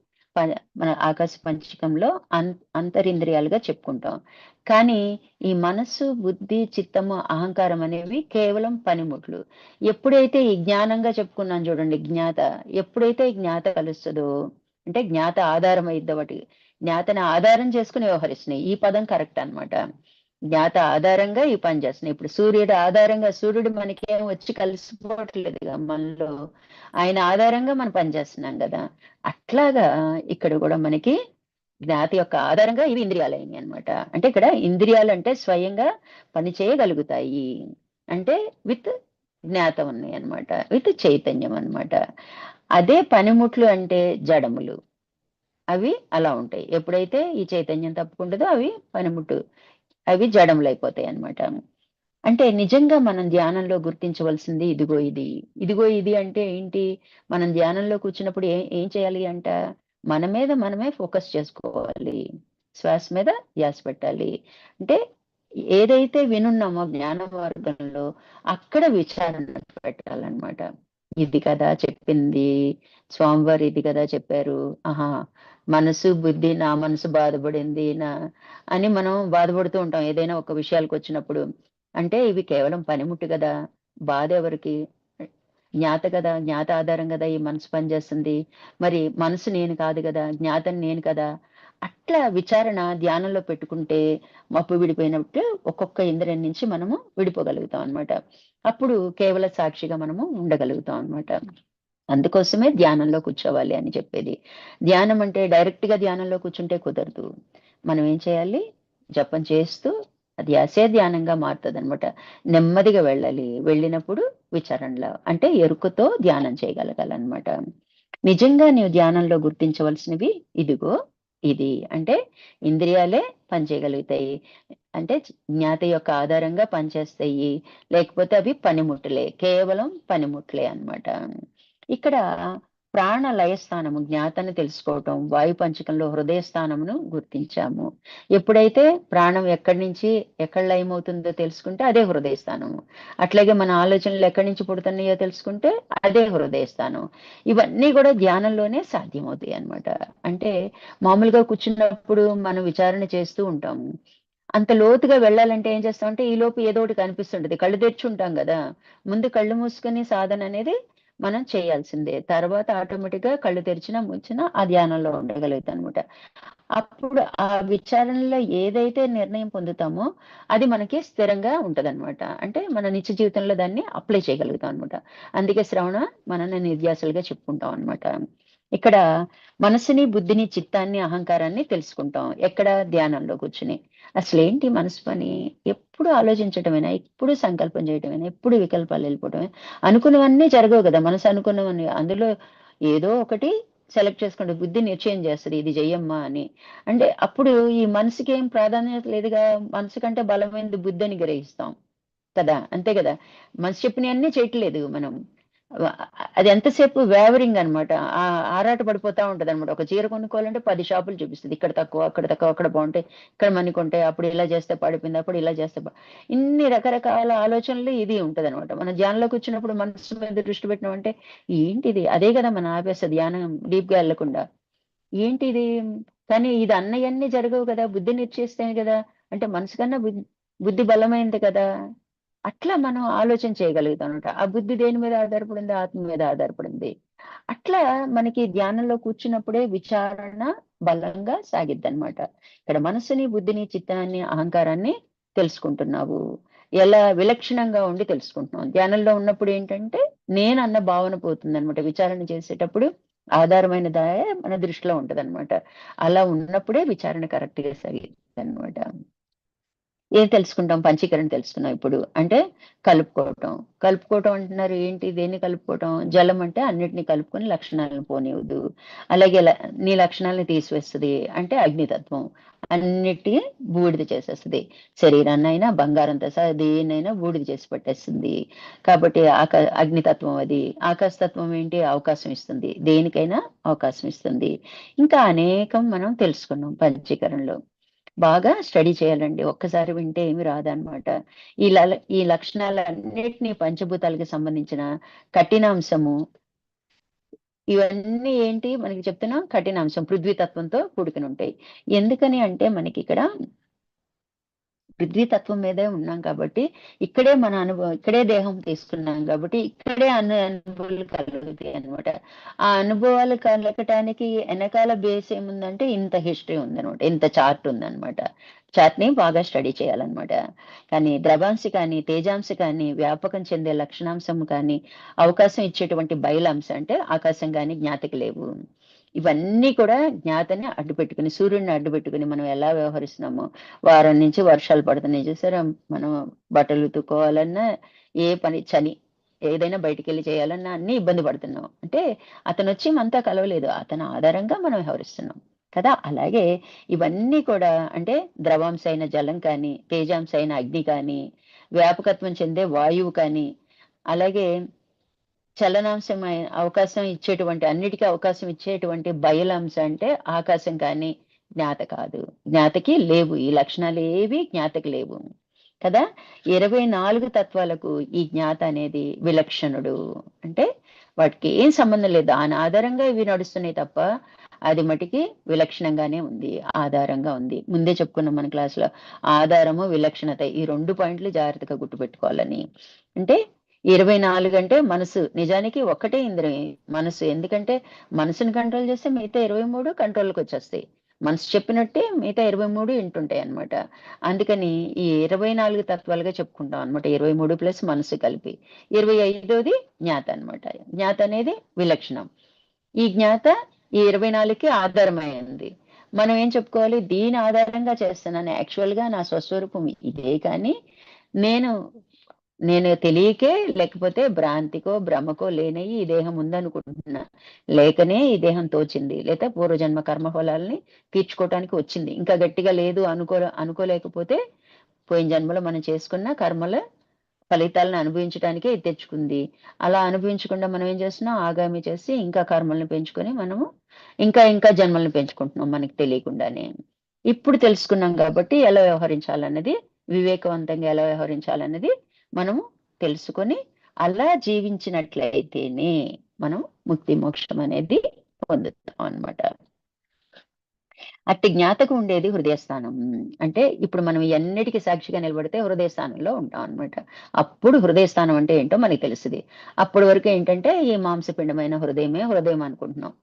మన ఆకాశ పంచకంలో అంతరింద్రియాలుగా చెప్పుకుంటాం. కానీ ఈ మనస్సు, బుద్ధి, చిత్తము, అహంకారం అనేవి కేవలం పనిముట్లు. ఎప్పుడైతే ఈ జ్ఞానంగా చెప్పుకున్నాం చూడండి జ్ఞాత, ఎప్పుడైతే ఈ జ్ఞాత కలుస్తదో అంటే జ్ఞాత ఆధారం అయిద్ది వాటి. జ్ఞాతని ఆధారం చేసుకుని వ్యవహరిస్తున్నాయి. ఈ పదం కరెక్ట్ అన్నమాట. జ్ఞాత ఆధారంగా ఈ పని చేస్తున్నాయి. ఇప్పుడు సూర్యుడు ఆధారంగా సూర్యుడు మనకేం వచ్చి కలిసిపోవట్లేదుగా మనలో. ఆయన ఆధారంగా మనం పనిచేస్తున్నాం కదా! అట్లాగా ఇక్కడ కూడా మనకి జ్ఞాతి యొక్క ఆధారంగా ఇవి ఇంద్రియాలైనయి అన్నమాట. అంటే ఇక్కడ ఇంద్రియాలంటే స్వయంగా పని చేయగలుగుతాయి. అంటే విత్ జ్ఞాతం ఉన్నాయి అనమాట, విత్ చైతన్యం అనమాట. అదే పనిముట్లు అంటే జడములు, అవి అలా ఉంటాయి. ఎప్పుడైతే ఈ చైతన్యం తప్పుకుంటుందో అవి పనిముట్టు, అవి జడములు అయిపోతాయి అనమాట. అంటే నిజంగా మనం ధ్యానంలో గుర్తించవలసింది ఇదిగో ఇది. ఇదిగో ఇది అంటే ఏంటి? మనం ధ్యానంలో కూర్చున్నప్పుడు ఏం చేయాలి అంట? మన మీద మనమే ఫోకస్ చేసుకోవాలి. శ్వాస మీద ధ్యాస పెట్టాలి. అంటే ఏదైతే వినున్నామో జ్ఞాన మార్గంలో అక్కడ విచారణ పెట్టాలన్నమాట. ఇది కదా చెప్పింది స్వామివారు, ఇది కదా చెప్పారు. ఆహా, మనసు బుద్ధి, నా మనసు బాధపడింది నా అని మనం బాధపడుతూ ఉంటాం ఏదైనా ఒక విషయాలకు వచ్చినప్పుడు. అంటే ఇవి కేవలం పనిముట్టు కదా, బాధ ఎవరికి? జ్ఞాత కదా, జ్ఞాత ఆధారం కదా ఈ మనసు పనిచేస్తుంది. మరి మనసు నేను కాదు కదా, జ్ఞాతని నేను కదా. అట్లా విచారణ ధ్యానంలో పెట్టుకుంటే మప్పు విడిపోయినట్టు ఒక్కొక్క ఇంద్రియం నుంచి మనము విడిపోగలుగుతాం అన్నమాట. అప్పుడు కేవల సాక్షిగా మనము ఉండగలుగుతాం అన్నమాట. అందుకోసమే ధ్యానంలో కూర్చోవాలి అని చెప్పేది. ధ్యానం అంటే డైరెక్ట్ గా ధ్యానంలో కూర్చుంటే కుదరదు. మనం ఏం చేయాలి? జపం చేస్తూ అది అసే ధ్యానంగా మారుతుంది అనమాట. నెమ్మదిగా వెళ్ళాలి. వెళ్ళినప్పుడు విచారణలో అంటే ఎరుకతో ధ్యానం చేయగలగాలన్నమాట. నిజంగా నీవు ధ్యానంలో గుర్తించవలసినవి ఇదిగో ఇది. అంటే ఇంద్రియాలే పనిచేయగలుగుతాయి, అంటే జ్ఞాత యొక్క ఆధారంగా పనిచేస్తాయి. లేకపోతే అవి పనిముట్లే, కేవలం పనిముట్లే అన్నమాట. ఇక్కడ ప్రాణ లయస్థానము జ్ఞాతని తెలుసుకోవటం, వాయు పంచకంలో హృదయ స్థానమును గుర్తించాము. ఎప్పుడైతే ప్రాణం ఎక్కడి నుంచి ఎక్కడ లయమవుతుందో తెలుసుకుంటే అదే హృదయ స్థానము. అట్లాగే మన ఆలోచనలు ఎక్కడి నుంచి పుడుతున్నాయో తెలుసుకుంటే అదే హృదయ స్థానం. ఇవన్నీ కూడా ధ్యానంలోనే సాధ్యమవుతాయి అన్నమాట. అంటే మామూలుగా కూర్చున్నప్పుడు మనం విచారణ చేస్తూ ఉంటాము. అంత లోతుగా వెళ్ళాలంటే ఏం చేస్తామంటే ఈ లోపు ఏదో ఒకటి కనిపిస్తుంటది. కళ్ళు తెరిచుంటాం కదా, ముందు కళ్ళు మూసుకుని సాధన అనేది మనం చేయాల్సిందే. తర్వాత ఆటోమేటిక్ గా కళ్ళు తెరిచినా ముచ్చినా ఆ ధ్యానంలో ఉండగలుగుతాం అనమాట. అప్పుడు ఆ విచారణలో ఏదైతే నిర్ణయం పొందుతామో అది మనకి స్థిరంగా ఉంటదన్నమాట. అంటే మన నిత్య జీవితంలో దాన్ని అప్లై చేయగలుగుతాం అనమాట. అందుకే శ్రవణ మనన నిధ్యాసలుగా చెప్పుకుంటాం అన్నమాట. ఇక్కడ మనసుని, బుద్ధిని, చిత్తాన్ని, అహంకారాన్ని తెలుసుకుంటాం. ఎక్కడ? ధ్యానంలో కూర్చుని. అసలేంటి మనసు పని? ఎప్పుడు ఆలోచించటమేనా? ఎప్పుడు సంకల్పం చేయటమేనా? ఎప్పుడు వికల్పాలు వెళ్ళిపోవటమే. అనుకున్నవన్నీ జరగవు కదా, మనసు అనుకున్నవన్నీ. అందులో ఏదో ఒకటి సెలెక్ట్ చేసుకుంటే బుద్ధి నిశ్చయం చేస్తది ఇది చెయ్యమ్మా అని. అంటే అప్పుడు ఈ మనసుకి ఏం ప్రాధాన్యత లేదుగా. మనసు కంటే బలమైనది బుద్ధి అని గ్రహిస్తాం కదా, అంతే కదా. మనసు చెప్పినవన్నీ చేయట్లేదు మనం. వ అది ఎంతసేపు వేవరింగ్ అన్నమాట. ఆరాట పడిపోతా ఉంటదన్నమాట. ఒక చీర కొనుక్కోవాలంటే 10 షాపులు చూపిస్తది. ఇక్కడ తక్కువ, అక్కడ తక్కువ, అక్కడ బావుంటాయి, ఇక్కడ మన్నికుంటాయి, అప్పుడు ఇలా చేస్తే పడిపోయింది, అప్పుడు ఇలా చేస్తే ఇన్ని రకరకాల ఆలోచనలు ఇది ఉంటదన్నమాట. మనం ధ్యానంలో కూర్చున్నప్పుడు మనసు మీద దృష్టి పెట్టినామంటే ఏంటిది? అదే కదా మన ఆభ్యాస ధ్యానం, డీప్‌గా ఎళ్ళకుండా. ఏంటిది? కానీ ఇది అన్నయన్నీ జరగవు కదా, బుద్ధి నిశ్చయిస్తేనే కదా. అంటే మనసు కన్నా బుద్ధి బలమైనది కదా. అట్లా మనం ఆలోచన చేయగలుగుతామన్నమాట. ఆ బుద్ధి దేని మీద ఆధారపడింది? ఆత్మ మీద ఆధారపడింది. అట్లా మనకి ధ్యానంలో కూర్చున్నప్పుడే విచారణ బలంగా సాగిద్దనమాట. ఇక్కడ మనసుని, బుద్ధిని, చిత్తాన్ని, అహంకారాన్ని తెలుసుకుంటున్నావు. ఎలా విలక్షణంగా ఉండి తెలుసుకుంటున్నాం. ధ్యానంలో ఉన్నప్పుడు ఏంటంటే నేనన్న భావన పోతుందనమాట. విచారణ చేసేటప్పుడు ఆధారమైన దాయే మన దృష్టిలో ఉంటదనమాట. అలా ఉన్నప్పుడే విచారణ కరెక్ట్‌గా సాగిద్దనమాట. ఏం తెలుసుకుంటాం? పంచీకరణ తెలుసుకున్నాం ఇప్పుడు. అంటే కలుపుకోవటం. కలుపుకోవటం అంటున్నారు ఏంటి? దేన్ని కలుపుకోవటం? జలం అంటే అన్నిటిని కలుపుకొని లక్షణాలను పోనివ్వదు. అలాగే నీ లక్షణాలను తీసివేస్తది. అంటే అగ్నితత్వం. అన్నిటిని బూడిద చేసేస్తది. శరీరాన్నైనా, బంగారంతో సహా దేన్నైనా బూడిద చేసి పెట్టేస్తుంది. కాబట్టి అగ్నితత్వం అది. ఆకాశతత్వం ఏంటి? అవకాశం ఇస్తుంది. దేనికైనా అవకాశం ఇస్తుంది. ఇంకా అనేకం మనం తెలుసుకున్నాం పంచీకరణలో. బాగా స్టడీ చేయాలండి. ఒక్కసారి వింటే ఏమి రాదనమాట. ఈ లక్షణాలన్నిటిని పంచభూతాలకు సంబంధించిన కఠినాంశము, ఇవన్నీ ఏంటి మనకి చెప్తున్నా కఠినాంశం పృథ్వీ తత్వంతో కూడుకొనుంటాయి. ఎందుకని అంటే మనకిక్కడ పృథ్వీ తత్వం మీదే ఉన్నాం కాబట్టి, ఇక్కడే మన అనుభవం, ఇక్కడే దేహం తీసుకున్నాం కాబట్టి, ఇక్కడే అనుభవాలు కలుగుతాయి అన్నమాట. ఆ అనుభవాలు కలగటానికి ఎనకాల బేస్ ఏముందంటే ఇంత హిస్టరీ ఉందనమాట. ఇంత చార్ట్ ఉందనమాట. చార్ట్ని బాగా స్టడీ చేయాలన్నమాట. కానీ ద్రవాంశ కానీ తేజాంశ కానీ వ్యాపకం చెందే లక్షణాంశం కానీ అవకాశం ఇచ్చేటువంటి బయలాంశ అంటే ఆకాశం కానీ జ్ఞాతకి లేవు. ఇవన్నీ కూడా జ్ఞాతని అడ్డు పెట్టుకుని, సూర్యుడిని అడ్డు పెట్టుకుని మనం ఎలా వ్యవహరిస్తున్నామో, వారం నుంచి వర్షాలు పడుతున్నాయి చూసారా, మనం బట్టలు ఉతుక్కోవాలన్నా ఏ పని చని ఏదైనా బయటికి వెళ్ళి చేయాలన్నా అన్ని ఇబ్బంది పడుతున్నాం. అంటే అతను వచ్చి మనతో కలవలేదు, అతని ఆధారంగా మనం వ్యవహరిస్తున్నాం కదా. అలాగే ఇవన్నీ కూడా అంటే ద్రవాంశ అయిన జలం కానీ తేజాంశ అయిన అగ్ని కానీ వ్యాపకత్వం చెందే వాయువు కానీ అలాగే చలనాంశమైన అవకాశం ఇచ్చేటువంటి అన్నిటికీ అవకాశం ఇచ్చేటువంటి బయలాంశ అంటే ఆకాశం కానీ జ్ఞాత కాదు. జ్ఞాతకి లేవు, ఈ లక్షణాలు ఏవి జ్ఞాతకి లేవు కదా. 24 తత్వాలకు ఈ జ్ఞాత అనేది విలక్షణుడు. అంటే వాటికి ఏం సంబంధం లేదు, దాని ఆధారంగా ఇవి నడుస్తున్నాయి తప్ప అది మటుకి విలక్షణంగానే ఉంది, ఆధారంగా ఉంది. ముందే చెప్పుకున్నాం మన క్లాసులో, ఆధారము విలక్షణత ఈ 2 పాయింట్లు జాగ్రత్తగా గుర్తుపెట్టుకోవాలని. అంటే 24 అంటే మనసు, నిజానికి ఒక్కటే ఇంద్రియం మనసు. ఎందుకంటే మనసుని కంట్రోల్ చేస్తే మిగతా 23 కంట్రోల్కి వచ్చేస్తాయి. మనసు చెప్పినట్టే మిగతా 23 వింటుంటాయి అనమాట. అందుకని ఈ 24 తత్వాలుగా చెప్పుకుంటాం అనమాట. 23 ప్లస్ మనసు కలిపి 25ది జ్ఞాత అనమాట. జ్ఞాత అనేది విలక్షణం. ఈ జ్ఞాత ఈ 24కి ఆధారమైంది. మనం ఏం చెప్పుకోవాలి, దీని ఆధారంగా చేస్తున్నాను, యాక్చువల్ గా నా స్వస్వరూపం ఇదే, కానీ నేను తెలియకే లేకపోతే భ్రాంతికో భ్రమకో లేనయి ఈ దేహం ఉందనుకుంటున్నా, లేకనే ఈ దేహం తోచింది, లేదా పూర్వజన్మ కర్మఫలాలని తీర్చుకోవటానికి వచ్చింది. ఇంకా గట్టిగా లేదు అనుకోలేకపోతే పోయిన జన్మలో మనం చేసుకున్న కర్మల ఫలితాలను అనుభవించడానికే ఇది తెచ్చుకుంది. అలా అనుభవించకుండా మనం ఏం చేస్తున్నాం, ఆగామి చేసి ఇంకా కర్మల్ని పెంచుకొని మనము ఇంకా ఇంకా జన్మల్ని పెంచుకుంటున్నాం మనకి తెలియకుండానే. ఇప్పుడు తెలుసుకున్నాం కాబట్టి ఎలా వ్యవహరించాలన్నది, వివేకవంతంగా ఎలా వ్యవహరించాలన్నది మనము తెలుసుకొని అలా జీవించినట్లయితేనే మనం ముక్తి మోక్షం అనేది పొందుతాం అన్నమాట. అట్టి జ్ఞాతకు ఉండేది హృదయస్థానం. అంటే ఇప్పుడు మనం ఎన్నిటికీ సాక్షిగా నిలబడితే హృదయస్థానంలో ఉంటాం అనమాట. అప్పుడు హృదయస్థానం అంటే ఏంటో మనకి తెలుస్తుంది. అప్పటి వరకు ఏంటంటే ఈ మాంసపిండమైన హృదయమే హృదయం అనుకుంటున్నాం,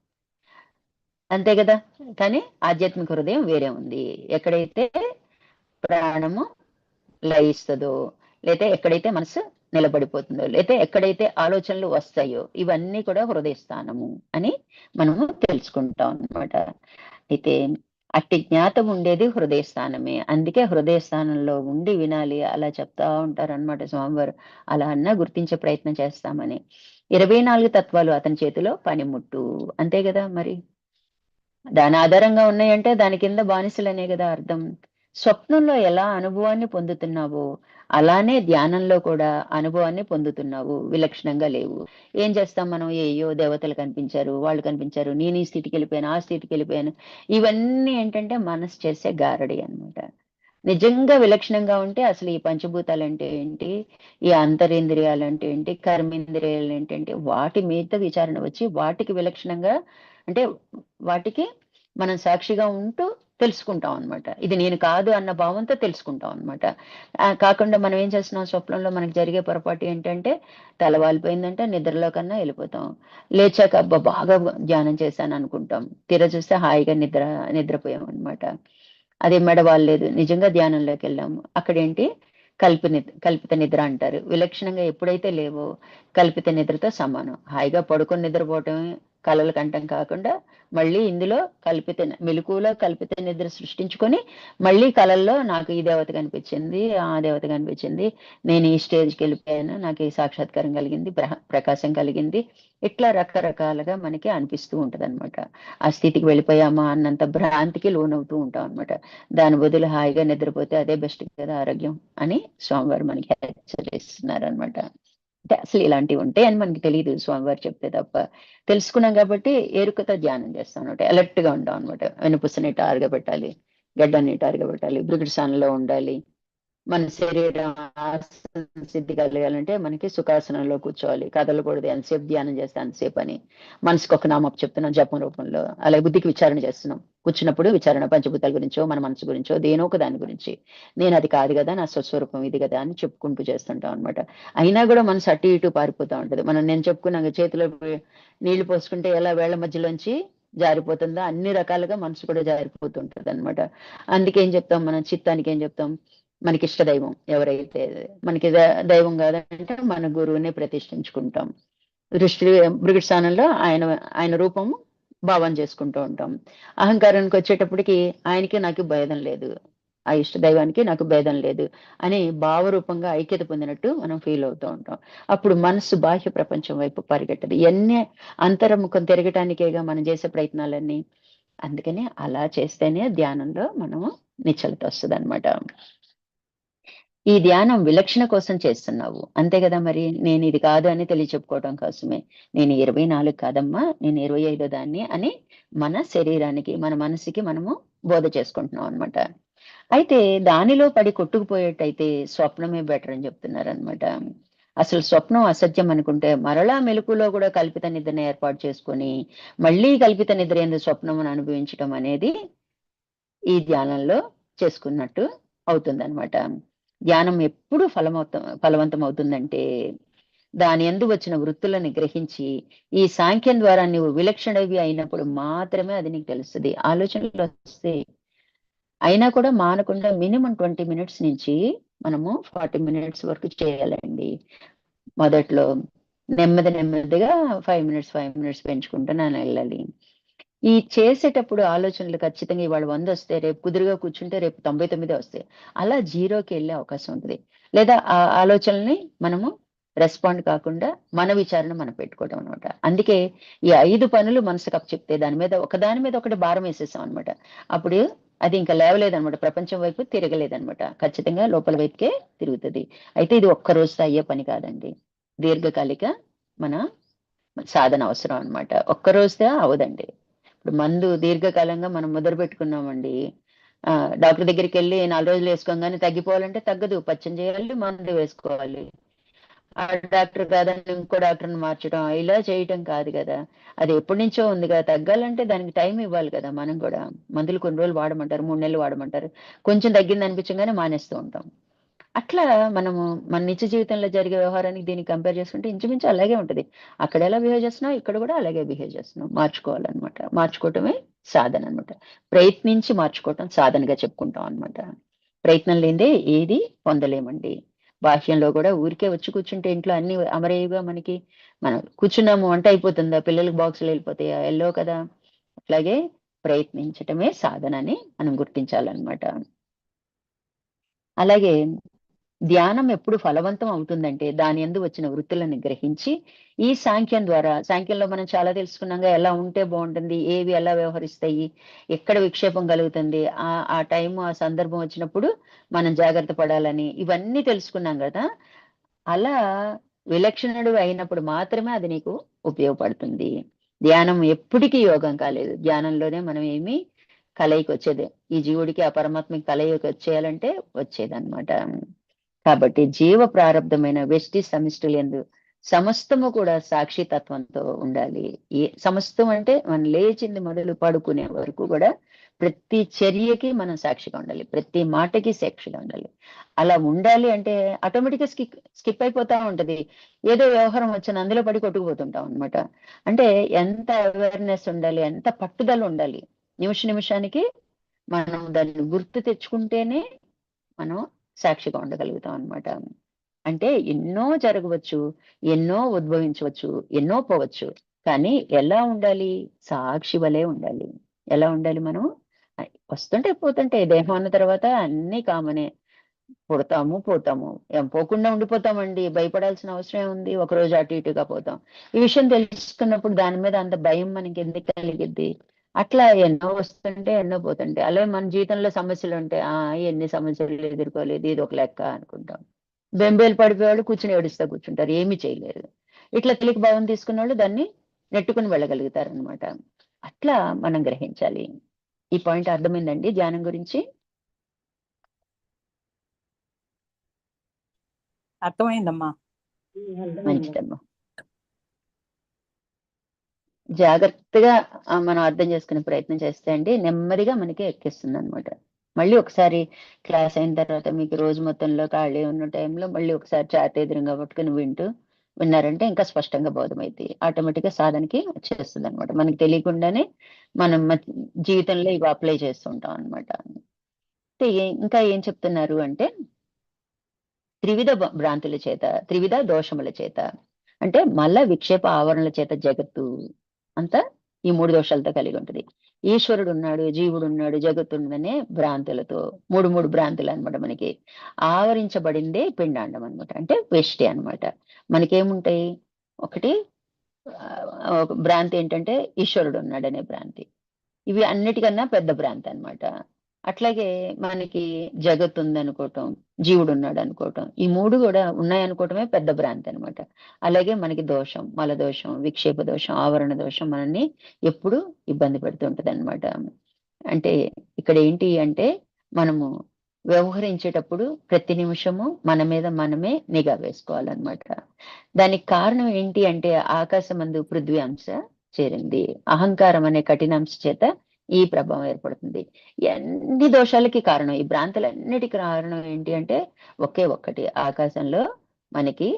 అంతే కదా. కానీ ఆధ్యాత్మిక హృదయం వేరే ఉంది. ఎక్కడైతే ప్రాణము లయిస్తుందో, లేతే ఎక్కడైతే మనసు నిలబడిపోతుందో, లేతే ఎక్కడైతే ఆలోచనలు వస్తాయో, ఇవన్నీ కూడా హృదయస్థానము అని మనము తెలుసుకుంటాం అన్నమాట. అయితే అట్టి జ్ఞాతం ఉండేది హృదయస్థానమే. అందుకే హృదయస్థానంలో ఉండి వినాలి అలా చెప్తా ఉంటారన్నమాట స్వామివారు. అలా అన్నా గుర్తించే ప్రయత్నం చేస్తామని. 24 తత్వాలు అతని చేతిలో పనిముట్టు, అంతే కదా మరి. దాని ఆధారంగా ఉన్నాయంటే దాని కింద బానిసలనే కదా అర్థం. స్వప్నంలో ఎలా అనుభవాన్ని పొందుతున్నావో అలానే ధ్యానంలో కూడా అనుభవాన్ని పొందుతున్నావు, విలక్షణంగా లేవు. ఏం చేస్తాం మనం, ఏయో దేవతలు కనిపించారు, వాళ్ళు కనిపించారు, నేను ఈ స్థితికి వెళ్ళిపోయాను, ఆ స్థితికి వెళ్ళిపోయాను. ఇవన్నీ ఏంటంటే మనసు చేసే గారడి అన్నమాట. నిజంగా విలక్షణంగా ఉంటే అసలు ఈ పంచభూతాలు అంటే ఏంటి, ఈ అంతరింద్రియాలు అంటే ఏంటి, కర్మేంద్రియాలు ఏంటంటే వాటి మీద విచారణ వచ్చి వాటికి విలక్షణంగా, అంటే వాటికి మనం సాక్షిగా ఉంటూ తెలుసుకుంటాం అన్నమాట. ఇది నేను కాదు అన్న భావంతో తెలుసుకుంటాం అన్నమాట. కాకుండా మనం ఏం చేస్తున్నాం, స్వప్నంలో మనకి జరిగే పొరపాటు ఏంటంటే తలవాలిపోయిందంటే నిద్రలో కన్నా వెళ్ళిపోతాం. లేచాక అబ్బా బాగా ధ్యానం చేశాను అనుకుంటాం, తీరా చూస్తే హాయిగా నిద్రపోయాం అన్నమాట. అదే మెడ వాల్లేదు, నిజంగా ధ్యానంలోకి వెళ్ళాము. అక్కడేంటి, కల్పిత నిద్ర అంటారు. విలక్షణంగా ఎప్పుడైతే లేవో కల్పిత నిద్రతో సమానం. హాయిగా పడుకొని నిద్రపోవటం కలలు కంఠం కాకుండా మళ్ళీ ఇందులో మెలకువలో కల్పిత నిద్ర సృష్టించుకొని మళ్ళీ కలల్లో నాకు ఈ దేవత కనిపించింది, ఆ దేవత కనిపించింది, నేను ఈ స్టేజ్కి వెళ్ళిపోయాను, నాకు ఈ సాక్షాత్కారం కలిగింది, ప్రకాశం కలిగింది, ఇట్లా రకరకాలుగా మనకి అనిపిస్తూ ఉంటది అనమాట. ఆ స్థితికి వెళ్ళిపోయామా అన్నంత భ్రాంతికి లోనవుతూ ఉంటాం అనమాట. దాని బదులు హాయిగా నిద్రపోతే అదే బెస్ట్ కదా ఆరోగ్యం అని స్వామివారు మనకి హెచ్చరిస్తున్నారు అనమాట. అంటే అసలు ఇలాంటివి ఉంటాయని మనకి తెలియదు, స్వామివారు చెప్తే తప్ప. తెలుసుకున్నాం కాబట్టి ఎరుకతో ధ్యానం చేస్తాం అనమాట, అలర్ట్ గా ఉంటాం అనమాట. వెనుపుస నిటారుగా పెట్టాలి, గడ్డ నిటారుగా పెట్టాలి, భృగుడి స్థానంలో ఉండాలి. మన శరీరం సిద్ధి కలగాలంటే మనకి సుఖాసనంలో కూర్చోవాలి, కదలకూడదు, ఎంతసేపు ధ్యానం చేస్తే అంతసేపు అని. మనసుకు ఒక నామం చెప్తున్నాం జపం రూపంలో, అలాగే బుద్ధికి విచారణ చేస్తున్నాం. కూర్చున్నప్పుడు విచారణ పంచభూతాల గురించో మన మనసు గురించో దేనో ఒక దాని గురించి, నేను అది కాదు కదా, నా స్వస్వరూపం ఇది కదా అని చెప్పుకుంటూ చేస్తుంటాం అనమాట. అయినా కూడా మనసు అటు ఇటు పారిపోతూ ఉంటది. నేను చెప్పుకున్నాక చేతిలో నీళ్లు పోసుకుంటే ఎలా వేళ్ల మధ్యలోంచి జారిపోతుందో అన్ని రకాలుగా మనసు కూడా జారిపోతుంటది అనమాట. అందుకే ఏం చెప్తాం, మనం చిత్తానికి ఏం చెప్తాం, మనకి ఇష్ట దైవం ఎవరైతే, మనకి దైవం కాదంటే మన గురువునే ప్రతిష్ఠించుకుంటాం. దృష్టి భృగుడి స్థానంలో ఆయన ఆయన రూపము భావం చేసుకుంటూ ఉంటాం. అహంకారానికి వచ్చేటప్పటికి ఆయనకి నాకు భేదం లేదు, ఆ ఇష్ట దైవానికి నాకు భేదం లేదు అని భావరూపంగా ఐక్యత పొందినట్టు మనం ఫీల్ అవుతూ ఉంటాం. అప్పుడు మనస్సు బాహ్య ప్రపంచం వైపు పరిగెట్టదు. ఇవన్నీ అంతర్ముఖం తిరగటానికేగా మనం చేసే ప్రయత్నాలన్నీ. అందుకని అలా చేస్తేనే ధ్యానంలో మనము నిశ్చలత వస్తుంది అనమాట. ఈ ధ్యానం విలక్షణ కోసం చేస్తున్నావు అంతే కదా, మరి నేను ఇది కాదు అని తెలియచెప్పుకోవడం కోసమే. నేను 24 కాదమ్మా, నేను 25 దాన్ని అని మన శరీరానికి, మన మనసుకి మనము బోధ చేసుకుంటున్నాం అనమాట. అయితే దానిలో పడి కొట్టుకుపోయేటైతే స్వప్నమే బెటర్ అని చెప్తున్నారు అనమాట. అసలు స్వప్నం అసత్యం అనుకుంటే మరలా మెలకులో కూడా కల్పిత నిద్రను ఏర్పాటు చేసుకొని మళ్ళీ కల్పిత నిద్ర ఎందు స్వప్నమును అనుభవించడం అనేది ఈ ధ్యానంలో చేసుకున్నట్టు అవుతుందన్నమాట. ధ్యానం ఎప్పుడు ఫలవంతం అవుతుందంటే దాని యందు వచ్చిన వృత్తులను గ్రహించి ఈ సాంఖ్యం ద్వారా నువ్వు విలక్షణవి అయినప్పుడు మాత్రమే అది నీకు తెలుస్తుంది. ఆలోచనలు వస్తే అయినా కూడా మానకుండా మినిమం 20 మినిట్స్ నుంచి మనము 40 మినిట్స్ వరకు చేయాలండి. మొదట్లో నెమ్మదిగా 5 మినిట్స్ పెంచుకుంటూ వెళ్ళాలి. ఈ చేసేటప్పుడు ఆలోచనలు ఖచ్చితంగా ఇవాళ 100 వస్తే రేపు కుదురుగా కూర్చుంటే రేపు 99 వస్తాయి. అలా జీరోకి వెళ్ళే అవకాశం ఉంటుంది. లేదా ఆ ఆలోచనల్ని మనము రెస్పాండ్ కాకుండా మన విచారణ మనం పెట్టుకోవడం అనమాట. అందుకే ఈ 5 పనులు మనసుకు అప్పచెప్తే దాని మీద ఒకటి భారం వేసేసాం అనమాట. అప్పుడు అది ఇంకా లేవలేదనమాట, ప్రపంచం వైపు తిరగలేదనమాట, ఖచ్చితంగా లోపల వైపుకే తిరుగుతుంది. అయితే ఇది ఒక్క రోజుతో అయ్యే పని కాదండి, దీర్ఘకాలిక మన సాధన అవసరం అనమాట. ఒక్క రోజుతో అవదండి. ఇప్పుడు మందు దీర్ఘకాలంగా మనం మొదలు పెట్టుకున్నామండి, డాక్టర్ దగ్గరికి వెళ్ళి 4 రోజులు వేసుకోగానే తగ్గిపోవాలంటే తగ్గదు, పచ్చం చేయాలి, మందు వేసుకోవాలి. ఆ డాక్టర్ కాదని ఇంకో డాక్టర్ని మార్చడం ఇలా చేయటం కాదు కదా. అది ఎప్పటి నుంచో ఉంది కదా, తగ్గాలంటే దానికి టైం ఇవ్వాలి కదా. మనం కూడా మందులు కొన్ని రోజులు వాడమంటారు, 3 నెలలు వాడమంటారు, కొంచెం తగ్గింది అనిపించగానే మానేస్తూ ఉంటాం. అట్లా మనము మన నిత్య జీవితంలో జరిగే వ్యవహారానికి దీన్ని కంపేర్ చేసుకుంటే ఇంచుమించు అలాగే ఉంటది. అక్కడ ఎలా బిహేవ్ చేస్తున్నావు ఇక్కడ కూడా అలాగే బిహేవ్ చేస్తున్నాం. మార్చుకోవాలన్నమాట. మార్చుకోవటమే సాధన అనమాట. ప్రయత్నించి మార్చుకోవటం సాధనగా చెప్పుకుంటాం అనమాట. ప్రయత్నం లేదే ఏది పొందలేమండి. బాహ్యంలో కూడా ఊరికే వచ్చి కూర్చుంటే ఇంట్లో అన్ని అమరేయుగా మనకి, మనం కూర్చున్నాము వంట అయిపోతుందా, పిల్లలకి బాక్సులు వెళ్ళిపోతాయా, వెళ్ళవు కదా. అట్లాగే ప్రయత్నించటమే సాధన అని మనం గుర్తించాలన్నమాట. అలాగే ధ్యానం ఎప్పుడు ఫలవంతం అవుతుందంటే దాని యందు వచ్చిన వృత్తులను గ్రహించి ఈ సాంఖ్యంలో మనం చాలా తెలుసుకున్నాగా, ఎలా ఉంటే బాగుంటుంది, ఏవి ఎలా వ్యవహరిస్తాయి, ఎక్కడ విక్షేపం కలుగుతుంది, ఆ టైం ఆ సందర్భం వచ్చినప్పుడు మనం జాగ్రత్త పడాలని ఇవన్నీ తెలుసుకున్నాం కదా. అలా విలక్షణుడు అయినప్పుడు మాత్రమే అది నీకు ఉపయోగపడుతుంది. ధ్యానం ఎప్పటికీ యోగం కాలేదు, ధ్యానంలోనే మనం ఏమి కలయికి వచ్చేది, ఈ జీవుడికి ఆ పరమాత్మకి కలయికి వచ్చేయాలంటే వచ్చేదన్నమాట. కాబట్టి జీవ ప్రారంధమైన వ్యష్టి సమిష్టిలందు సమస్తము కూడా సాక్షి తత్వంతో ఉండాలి. సమస్తం అంటే మనం లేచింది మొదలు పడుకునే వరకు కూడా ప్రతి చర్యకి మనం సాక్షిగా ఉండాలి, ప్రతి మాటకి సాక్షిగా ఉండాలి. అలా ఉండాలి అంటే ఆటోమేటిక్ గా స్కిప్ అయిపోతా ఉంటది. ఏదో వ్యవహారం వచ్చిన అందులో పడి కొట్టుకుపోతుంటాం అనమాట. అంటే ఎంత అవేర్నెస్ ఉండాలి, ఎంత పట్టుదల ఉండాలి. నిమిషానికి మనం దాన్ని గుర్తు తెచ్చుకుంటేనే మనం సాక్షిగా ఉండగలుగుతాం అనమాట. అంటే ఎన్నో జరగవచ్చు, ఎన్నో ఉద్భవించవచ్చు, ఎన్నో పోవచ్చు, కానీ ఎలా ఉండాలి, సాక్షి వలె ఉండాలి. ఎలా ఉండాలి మనం, వస్తుంటే పోతుంటే దేహం అన్న తర్వాత అన్ని కామనే, పుడతాము పోతాము, ఏం పోకుండా ఉండిపోతామండి, భయపడాల్సిన అవసరం ఉంది, ఒక రోజు అటు ఇటుగా పోతాం. ఈ విషయం తెలుసుకున్నప్పుడు దాని మీద అంత భయం మనకి ఎందుకు కలిగిద్ది. అట్లా ఎన్నో వస్తుంటే ఎన్నో పోతుంటే, అలాగే మన జీవితంలో సమస్యలు ఉంటే ఎన్ని సమస్యలు ఎదుర్కోలేదు, ఇది ఒక లెక్క అనుకుంటాం. బెంబేలు పడిపోయేవాళ్ళు కూర్చుని ఏడుస్తా కూర్చుంటారు, ఏమీ చేయలేరు. ఇట్లా తెలియక భావం తీసుకున్న వాళ్ళు దాన్ని నెట్టుకుని వెళ్ళగలుగుతారు అనమాట. అట్లా మనం గ్రహించాలి. ఈ పాయింట్ అర్థమైందండి ధ్యానం గురించి? అర్థమైందమ్మా. మంచిదమ్మా. జాగ్రత్తగా మనం అర్థం చేసుకునే ప్రయత్నం చేస్తే అండి నెమ్మదిగా మనకి ఎక్కిస్తుంది అనమాట. మళ్ళీ ఒకసారి క్లాస్ అయిన తర్వాత మీకు రోజు మొత్తంలో ఖాళీ ఉన్న టైంలో మళ్ళీ ఒకసారి చాట్ ఎదురుగా పట్టుకుని వింటూ విన్నారంటే ఇంకా స్పష్టంగా బోధమైంది. ఆటోమేటిక్ గా సాధనకి వచ్చేస్తుంది అనమాట. మనకి తెలియకుండానే మనం జీవితంలో ఇవి అప్లై చేస్తుంటాం అనమాట. అంటే ఇంకా ఏం చెప్తున్నారు అంటే త్రివిధ భ్రాంతుల చేత, త్రివిధ దోషముల చేత, అంటే మళ్ళా విక్షేప ఆవరణల చేత జగత్తు అంతా ఈ 3 దోషాలతో కలిగి ఉంటది. ఈశ్వరుడు ఉన్నాడు, జీవుడు ఉన్నాడు, జగత్తు ఉన్నదనే భ్రాంతులతో 3 భ్రాంతులు అనమాట. మనకి ఆవరించబడిందే పిండాండం అనమాట. అంటే వెష్టి అనమాట. మనకేముంటాయి? ఒకటి ఒక భ్రాంతి ఏంటంటే ఈశ్వరుడు ఉన్నాడనే భ్రాంతి. ఇవి అన్నిటికన్నా పెద్ద భ్రాంతి అన్నమాట. అట్లాగే మనకి జగత్తు ఉందనుకోవటం, జీవుడు ఉన్నాడు అనుకోవటం, ఈ 3 కూడా ఉన్నాయనుకోవటమే పెద్ద భ్రాంతి అన్నమాట. అలాగే మనకి దోషం, మల దోషం, విక్షేప దోషం, ఆవరణ దోషం మనల్ని ఎప్పుడు ఇబ్బంది పెడుతూ ఉంటదన్నమాట. అంటే ఇక్కడ ఏంటి అంటే మనము వ్యవహరించేటప్పుడు ప్రతి నిమిషము మన మీద మనమే నిఘా వేసుకోవాలన్నమాట. దానికి కారణం ఏంటి అంటే ఆకాశమందు పృథ్వీ అంశ చేరింది. అహంకారం అనే కఠినాంశ చేత ఈ ప్రభావం ఏర్పడుతుంది. ఎన్ని దోషాలకి కారణం, ఈ భ్రాంతులన్నిటికి కారణం ఏంటి అంటే ఒకే ఒక్కటి, ఆకాశంలో మనకి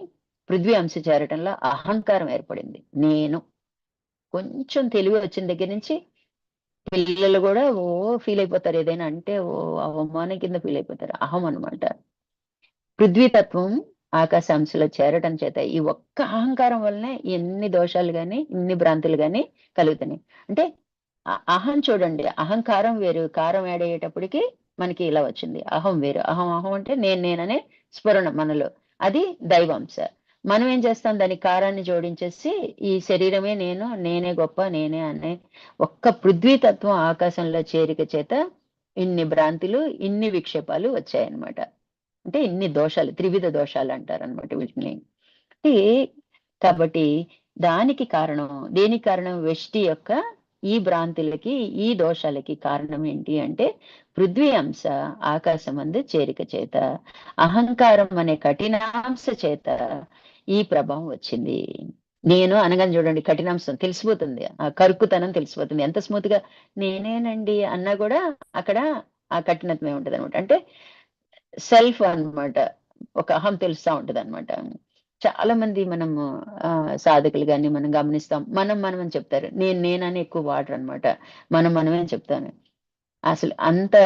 పృథ్వీ అంశ చేరటంలో అహంకారం ఏర్పడింది. నేను కొంచెం తెలివి వచ్చిన దగ్గర నుంచి పిల్లలు కూడా ఫీల్ అయిపోతారు. ఏదైనా అంటే అవమానం కింద ఫీల్ అయిపోతారు. అహం అన్నమాట. పృథ్వీతత్వం ఆకాశ అంశలో చేరటం చేత ఈ ఒక్క అహంకారం వల్లనే ఎన్ని దోషాలు గాని, ఇన్ని భ్రాంతులు గాని కలుగుతున్నాయి. అంటే అహం చూడండి, అహంకారం వేరు, కారం యాడ్ అయ్యేటప్పటికి మనకి ఇలా వచ్చింది. అహం వేరు. అహం అహం అంటే నేననే స్ఫురణ మనలో. అది దైవాంశ. మనం ఏం చేస్తాం? దానికి కారాన్ని జోడించేసి ఈ శరీరమే నేను, నేనే గొప్ప, నేనే అనే ఒక్క పృథ్వీతత్వం ఆకాశంలో చేరిక చేత ఇన్ని భ్రాంతులు, ఇన్ని విక్షేపాలు వచ్చాయన్నమాట. అంటే ఇన్ని దోషాలు, త్రివిధ దోషాలు అంటారనమాట వీటిని. అంటే కాబట్టి దానికి కారణం, దేనికి కారణం? వెష్టి యొక్క ఈ భ్రాంతులకి, ఈ దోషాలకి కారణం ఏంటి అంటే పృథ్వీ అంశ ఆకాశమందు చేరిక చేత, అహంకారం అనే కఠినాంశ చేత ఈ ప్రభావం వచ్చింది. నేను అనగానే చూడండి కఠినాంశం తెలిసిపోతుంది, ఆ కరుకుతనం తెలిసిపోతుంది. ఎంత స్మూత్ గా నేనేనండి అన్నా కూడా అక్కడ ఆ కఠినత్వమే ఉంటది అనమాట. అంటే సెల్ఫ్ అన్నమాట. ఒక అహం తెలుస్తా ఉంటదన్నమాట. చాలా మంది మనము సాధకులు గాని మనం గమనిస్తాం. మనం అని చెప్తారు. నేనని ఎక్కువ వాడరనమాట. మనమే అని చెప్తాను. అసలు అంత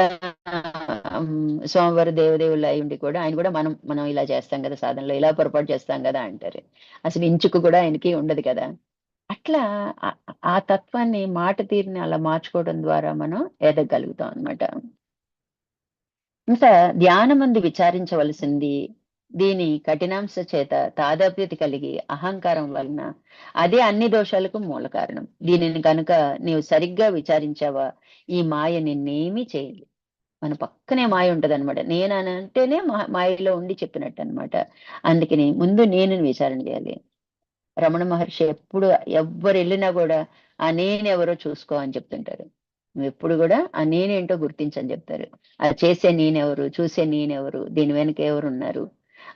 స్వామివారు దేవదేవుళ్ళు అయ్యుండి కూడా ఆయన కూడా మనం ఇలా చేస్తాం కదా సాధనలో, ఇలా పొరపాటు చేస్తాం కదా అంటారు. అసలు ఇంచుకు కూడా ఆయనకి ఉండదు కదా! అట్లా ఆ ఆ తత్వాన్ని, మాట తీరుని అలా మార్చుకోవడం ద్వారా మనం ఎదగగలుగుతాం అన్నమాట. ఇంకా ధ్యానమందు విచారించవలసింది దీని కఠినాంశ చేత తాదాప్యత కలిగి అహంకారం వలన అదే అన్ని దోషాలకు మూల కారణం. దీనిని కనుక నీవు సరిగ్గా విచారించావా ఈ మాయ నిన్నేమీ చేయదు. మన పక్కనే మాయ ఉంటదన్నమాట. నేనంటేనే మాయలో ఉండి చెప్పినట్టు అనమాట. అందుకని ముందు నేను విచారణ చేయాలి. రమణ మహర్షి ఎప్పుడు ఎవ్వరు వెళ్ళినా కూడా ఆ నేనెవరో చూసుకో అని చెప్తుంటారు. నువ్వెప్పుడు కూడా ఆ నేనేంటో గుర్తించని చెప్తారు. అది చేసే నేనెవరు, చూసే నేనెవరు, దీని వెనక ఎవరున్నారు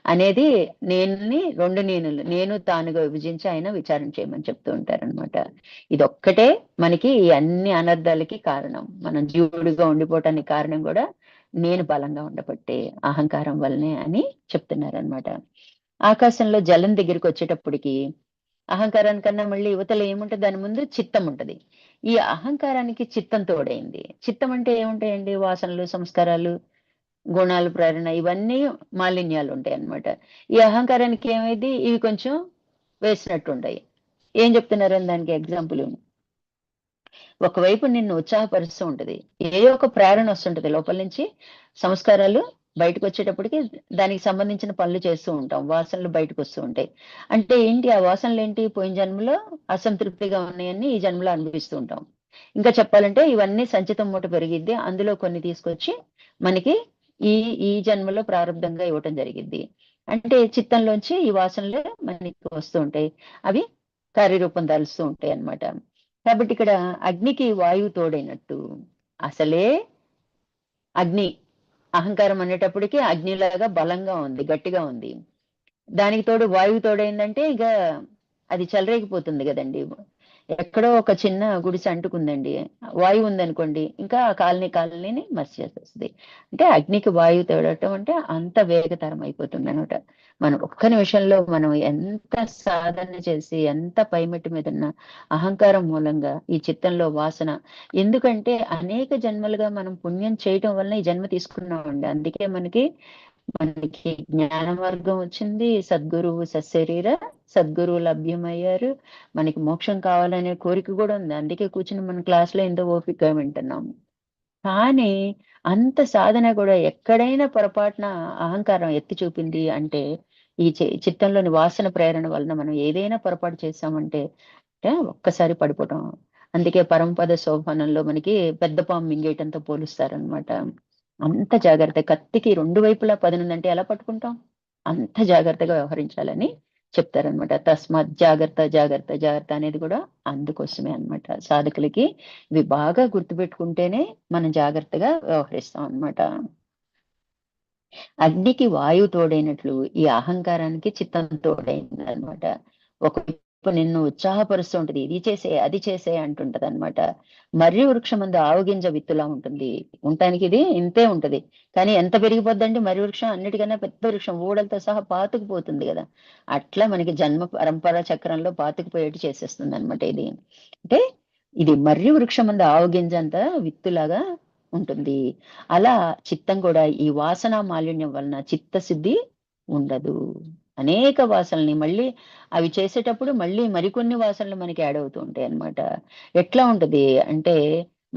అనేది నేనుని 2 నేనులు, నేను తానుగా విభజించి ఆయన విచారణ చేయమని చెప్తూ ఉంటారనమాట. ఇదొక్కటే మనకి ఈ అన్ని అనర్థాలకి కారణం. మనం జీవుడిగా ఉండిపోవటానికి కారణం కూడా నేను బలంగా ఉండబట్టే, అహంకారం వల్లనే అని చెప్తున్నారనమాట. ఆకాశంలో జలం దగ్గరికి వచ్చేటప్పటికి అహంకారానికన్నా మళ్ళీ యువతలో ఏముంటది? దాని ముందు చిత్తం ఉంటది. ఈ అహంకారానికి చిత్తం తోడైంది. చిత్తం అంటే ఏముంటాయండి? వాసనలు, సంస్కారాలు, గుణాలు, ప్రేరణ ఇవన్నీ మాలిన్యాలు ఉంటాయన్నమాట. ఈ అహంకారానికి ఏమైంది? ఇవి కొంచెం వేసినట్టుంటాయి. ఏం చెప్తున్నారని దానికి ఎగ్జాంపుల్, ఒకవైపు నిన్ను ఉత్సాహపరుస్తూ ఉంటది. ఏదో ఒక ప్రేరణ వస్తుంటది లోపల నుంచి. సంస్కారాలు బయటకొచ్చేటప్పటికి దానికి సంబంధించిన పనులు చేస్తూ ఉంటాం. వాసనలు బయటకొస్తూ ఉంటాయి. అంటే ఏంటి? ఆ వాసనలేంటి? పోయిన జన్మలో అసంతృప్తిగా ఉన్నాయన్నీ ఈ జన్మలో అనుభవిస్తూ ఉంటాం. ఇంకా చెప్పాలంటే ఇవన్నీ సంచితం మూట పెరిగిద్ది. అందులో కొన్ని తీసుకొచ్చి మనకి ఈ ఈ జన్మలో ప్రారంభంగా ఇవ్వటం జరిగిద్ది. అంటే చిత్తంలోంచి ఈ వాసనలు మనకి వస్తూ ఉంటాయి. అవి కార్యరూపం దాలుస్తూ ఉంటాయి అన్నమాట. కాబట్టి ఇక్కడ అగ్నికి వాయువు తోడైనట్టు అసలే అగ్ని, అహంకారం అనేటప్పటికి అగ్నిలాగా బలంగా ఉంది, గట్టిగా ఉంది. దానికి తోడు వాయువు తోడైందంటే ఇక అది చెలరేగిపోతుంది కదండి. ఎక్కడో ఒక చిన్న గుడిసె అంటుకుందండి, వాయువు ఉందనుకోండి, ఇంకా ఆ కాలనీని మసి చేసేస్తుంది. అంటే అగ్నికి వాయువు తోడటం అంటే అంత వేగతరం అయిపోతుంది అనమాట. మనం ఒక్క నిమిషంలో మనం ఎంత సాధన చేసి ఎంత పైమెట్టు మీద ఉన్న అహంకారం మూలంగా ఈ చిత్తంలో వాసన, ఎందుకంటే అనేక జన్మలుగా మనం పుణ్యం చేయటం వల్ల ఈ జన్మ తీసుకున్నామండి. అందుకే మనకి జ్ఞాన మార్గం వచ్చింది, సద్గురువు సశరీర సద్గురువు లభ్యమయ్యారు, మనకి మోక్షం కావాలనే కోరిక కూడా ఉంది. అందుకే కూర్చుని మన క్లాస్ లో ఎంతో ఓపికగా వింటున్నాము. కానీ అంత సాధన కూడా ఎక్కడైనా పొరపాటున అహంకారం ఎత్తి చూపింది అంటే, ఈ చిత్తంలోని వాసన ప్రేరణ వలన మనం ఏదైనా పొరపాటు చేశామంటే ఒక్కసారి పడిపోవటం. అందుకే పరమపద సోపానంలో మనకి పెద్ద పాము మింగేయటంతో పోలుస్తారనమాట. అంత జాగ్రత్త, కత్తికి రెండు వైపులా పదునుందంటే ఎలా పట్టుకుంటాం? అంత జాగ్రత్తగా వ్యవహరించాలని చెప్తారనమాట. తస్మాత్ జాగ్రత్త జాగ్రత్త జాగ్రత్త అనేది కూడా అందుకోసమే అన్నమాట. సాధకులకి ఇవి బాగా గుర్తుపెట్టుకుంటేనే మనం జాగ్రత్తగా వ్యవహరిస్తాం అన్నమాట. అగ్నికి వాయువు తోడైనట్లు ఈ అహంకారానికి చిత్తం తోడైంది అనమాట. ఒకవైపు నిన్ను ఉత్సాహపరుస్తూ ఉంటది, ఇది చేసే అది చేసే అంటుంటది అనమాట. మర్రి వృక్షం ముందు ఆవుగింజ విత్తులా ఉంటుంది. ఉండటానికి ఇది ఇంతే ఉంటది, కానీ ఎంత పెరిగిపోద్దండి మర్రి వృక్షం, అన్నిటికన్నా పెద్ద వృక్షం, ఊడలతో సహా పాతుకుపోతుంది కదా. అట్లా మనకి జన్మ పరంపర చక్రంలో పాతుకుపోయేట్టు చేసేస్తుంది అనమాట ఇది. అంటే ఇది మర్రి వృక్షం ముందు ఆవుగింజ అంత విత్తులాగా ఉంటుంది. అలా చిత్తం కూడా ఈ వాసన మాలిన్యం వలన చిత్తశుద్ధి ఉండదు. అనేక వాసనల్ని మళ్ళీ అవి చేసేటప్పుడు మళ్ళీ మరికొన్ని వాసనలు మనకి యాడ్ అవుతూ ఉంటాయి అన్నమాట. ఎట్లా ఉంటది అంటే,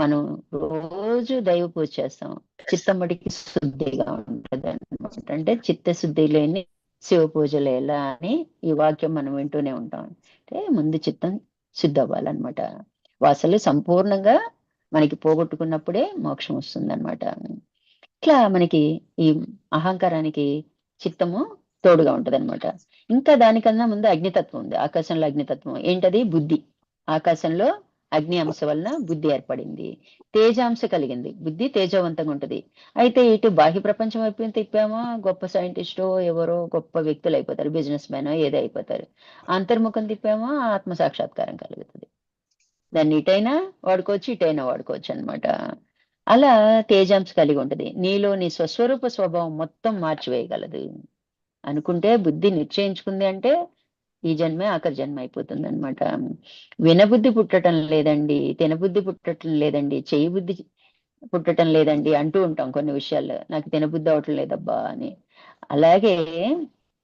మనం రోజు దైవ పూజ చేస్తాం, చిత్తం మటుకి శుద్ధిగా ఉంటది అనమాట. అంటే చిత్తశుద్ధి లేని శివ పూజలు ఎలా అని ఈ వాక్యం మనం వింటూనే ఉంటాం. అంటే ముందు చిత్తం శుద్ధి అవ్వాలన్నమాట. వాసనలు సంపూర్ణంగా మనకి పోగొట్టుకున్నప్పుడే మోక్షం వస్తుంది అనమాట. ఇట్లా మనకి ఈ అహంకారానికి చిత్తము తోడుగా ఉంటది అనమాట. ఇంకా దానికన్నా ముందు అగ్నితత్వం ఉంది. ఆకాశంలో అగ్నితత్వం ఏంటది? బుద్ధి. ఆకాశంలో అగ్ని అంశ వలన బుద్ధి ఏర్పడింది, తేజాంశ కలిగింది. బుద్ధి తేజవంతంగా ఉంటది. అయితే ఇటు బాహ్య ప్రపంచం వైపు తిప్పామో గొప్ప సైంటిస్టో ఎవరో గొప్ప వ్యక్తులు అయిపోతారు, బిజినెస్ మ్యాన్ ఏదో అయిపోతారు. అంతర్ముఖం తిప్పామో ఆత్మ సాక్షాత్కారం కలుగుతుంది. దాన్ని ఇటైనా వాడుకోవచ్చు, ఇటైనా వాడుకోవచ్చు అనమాట. అలా తేజాంశ కలిగి ఉంటది. నీలో నీ స్వస్వరూప స్వభావం మొత్తం మార్చివేయగలదు అనుకుంటే, బుద్ధి నిశ్చయించుకుంది అంటే ఈ జన్మే ఆఖరి జన్మ అయిపోతుంది అనమాట. వినబుద్ధి పుట్టడం లేదండి, తినబుద్ధి పుట్టడం లేదండి, చేయి బుద్ధి పుట్టడం లేదండి అంటూ ఉంటాం కొన్ని విషయాల్లో, నాకు తినబుద్ధి అవటం లేదబ్బా అని. అలాగే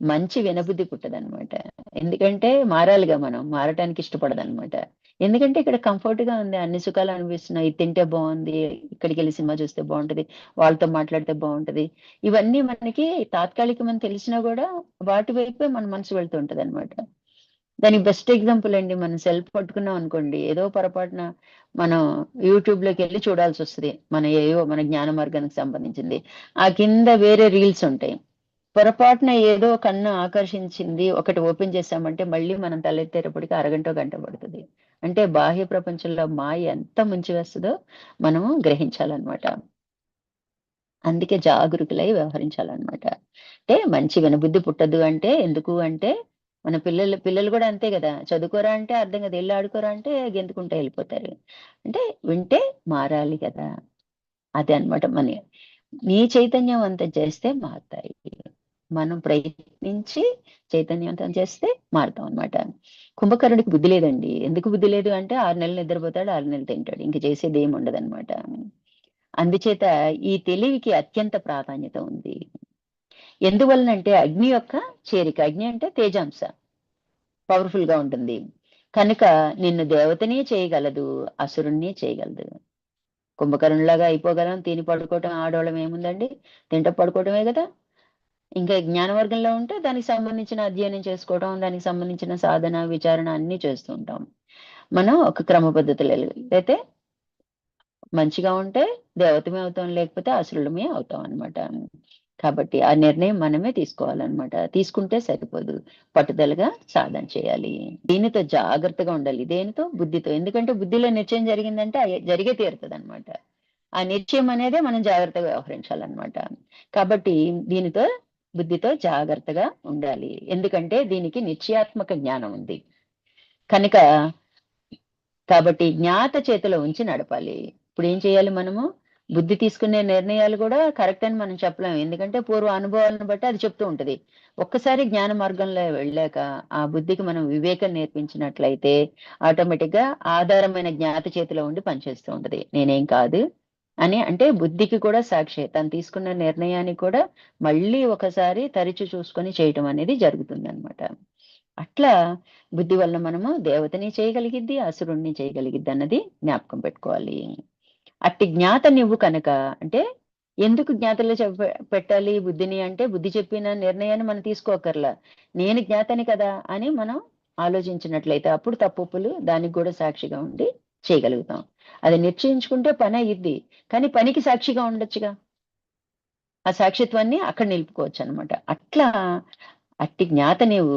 మంచి వినబుద్ధి పుట్టదనమాట. ఎందుకంటే మారాలిగా, మనం మారటానికి ఇష్టపడదనమాట. ఎందుకంటే ఇక్కడ కంఫర్ట్ గా ఉంది, అన్ని సుఖాలు అనిపిస్తున్నాయి, ఇది తింటే బాగుంది, ఇక్కడికి వెళ్ళి సినిమా చూస్తే బాగుంటది, వాళ్ళతో మాట్లాడితే బాగుంటది. ఇవన్నీ మనకి తాత్కాలికమని తెలిసినా కూడా వాటి వైపే మన మనసు వెళ్తూ ఉంటది అనమాట. దానికి బెస్ట్ ఎగ్జాంపుల్ అండి, మనం సెల్ పట్టుకున్నాం అనుకోండి, ఏదో పొరపాటున మనం యూట్యూబ్ లోకి వెళ్ళి చూడాల్సి వస్తుంది, మన జ్ఞాన మార్గానికి సంబంధించింది. ఆ కింద వేరే రీల్స్ ఉంటాయి. పొరపాటున ఏదో కన్ను ఆకర్షించింది ఒకటి ఓపెన్ చేసామంటే మళ్ళీ మనం తలెత్తేటప్పటికి అరగంట గంట పడుతుంది. అంటే బాహ్య ప్రపంచంలో మాయ ఎంత ముంచి వేస్తుందో మనము గ్రహించాలన్నమాట. అందుకే జాగరూకులై వ్యవహరించాలన్నమాట. అంటే మంచి వినబుద్ధి పుట్టదు అంటే ఎందుకు అంటే, మన పిల్లలు కూడా అంతే కదా, చదువుకోరా అంటే అర్థం కదా, వెళ్ళి ఆడుకోరా అంటే గెంతుకుంటే వెళ్ళిపోతారు. అంటే వింటే మారాలి కదా. అదే అన్నమాట. నీ చైతన్యం అంత చేస్తే మారుతాయి. మనం ప్రయత్నించి చైతన్యవంతం చేస్తే మారుతాం అనమాట. కుంభకర్ణుడికి బుద్ధి లేదండి. ఎందుకు బుద్ధి లేదు అంటే 6 నెలలు నిద్రపోతాడు, 6 నెలలు తింటాడు, ఇంక చేసేది ఏమి ఉండదన్నమాట. అందుచేత ఈ తెలివికి అత్యంత ప్రాధాన్యత ఉంది. ఎందువలనంటే అగ్ని యొక్క చేరిక, అగ్ని అంటే తేజాంశ పవర్ఫుల్ గా ఉంటుంది కనుక నిన్ను దేవతని చేయగలదు, అసురుణ్ణి చేయగలదు. కుంభకర్ణులాగా అయిపోగలం, తిని పడుకోవటం ఆడవాళ్ళం ఏముందండి, తింట పడుకోవటమే కదా. ఇంకా జ్ఞానవర్గంలో ఉంటే దానికి సంబంధించిన అధ్యయనం చేసుకోవడం, దానికి సంబంధించిన సాధన విచారణ అన్ని చేస్తూ ఉంటాం. మనం ఒక క్రమ పద్ధతిలో అయితే మంచిగా ఉంటే దేవతమే అవుతాం, లేకపోతే అసురులమే అవుతాం అన్నమాట. కాబట్టి ఆ నిర్ణయం మనమే తీసుకోవాలన్నమాట. తీసుకుంటే సరిపోదు, పట్టుదలగా సాధన చేయాలి. దీనితో జాగ్రత్తగా ఉండాలి. దేనితో? బుద్ధితో. ఎందుకంటే బుద్ధిలో నిశ్చయం జరిగిందంటే జరిగే తీరుతుంది అనమాట. ఆ నిశ్చయం అనేదే మనం జాగ్రత్తగా వ్యవహరించాలన్నమాట. కాబట్టి దీనితో బుద్ధితో జాగ్రత్తగా ఉండాలి. ఎందుకంటే దీనికి నిశ్చయాత్మక జ్ఞానం ఉంది కనుక కాబట్టి జ్ఞాత చేతిలో ఉంచి నడపాలి. ఇప్పుడు ఏం చేయాలి మనము? బుద్ధి తీసుకునే నిర్ణయాలు కూడా కరెక్ట్ అని మనం చెప్పలేము. ఎందుకంటే పూర్వ అనుభవాలను బట్టి అది చెప్తూ ఉంటది. ఒక్కసారి జ్ఞాన మార్గంలో వెళ్ళాక ఆ బుద్ధికి మనం వివేకం నేర్పించినట్లయితే ఆటోమేటిక్ గా ఆధారమైన జ్ఞాత చేతిలో ఉండి పనిచేస్తూ ఉంటది. నేనేం కాదు అని, అంటే బుద్ధికి కూడా సాక్షి తను తీసుకున్న నిర్ణయాన్ని కూడా మళ్ళీ ఒకసారి తరిచి చూసుకొని చేయటం అనేది జరుగుతుంది అనమాట. అట్లా బుద్ధి వల్ల మనము దేవతని చేయగలిగిద్ది, అసురుణ్ణి చేయగలిగిద్ది అన్నది జ్ఞాపకం పెట్టుకోవాలి. అట్టి జ్ఞాత నువ్వు కనుక, అంటే ఎందుకు జ్ఞాతలో పెట్టాలి బుద్ధిని అంటే, బుద్ధి చెప్పిన నిర్ణయాన్ని మనం తీసుకోకర్లా, నేను జ్ఞాతని కదా అని మనం ఆలోచించినట్లయితే అప్పుడు తప్పులు దానికి కూడా సాక్షిగా ఉండి చేయగలుగుతాం. అది నిశ్చయించుకుంటే పని అయ్యిద్ది, కానీ పనికి సాక్షిగా ఉండొచ్చుగా, ఆ సాక్షిత్వాన్ని అక్కడ నిలుపుకోవచ్చు అనమాట. అట్లా అట్టి జ్ఞాత నీవు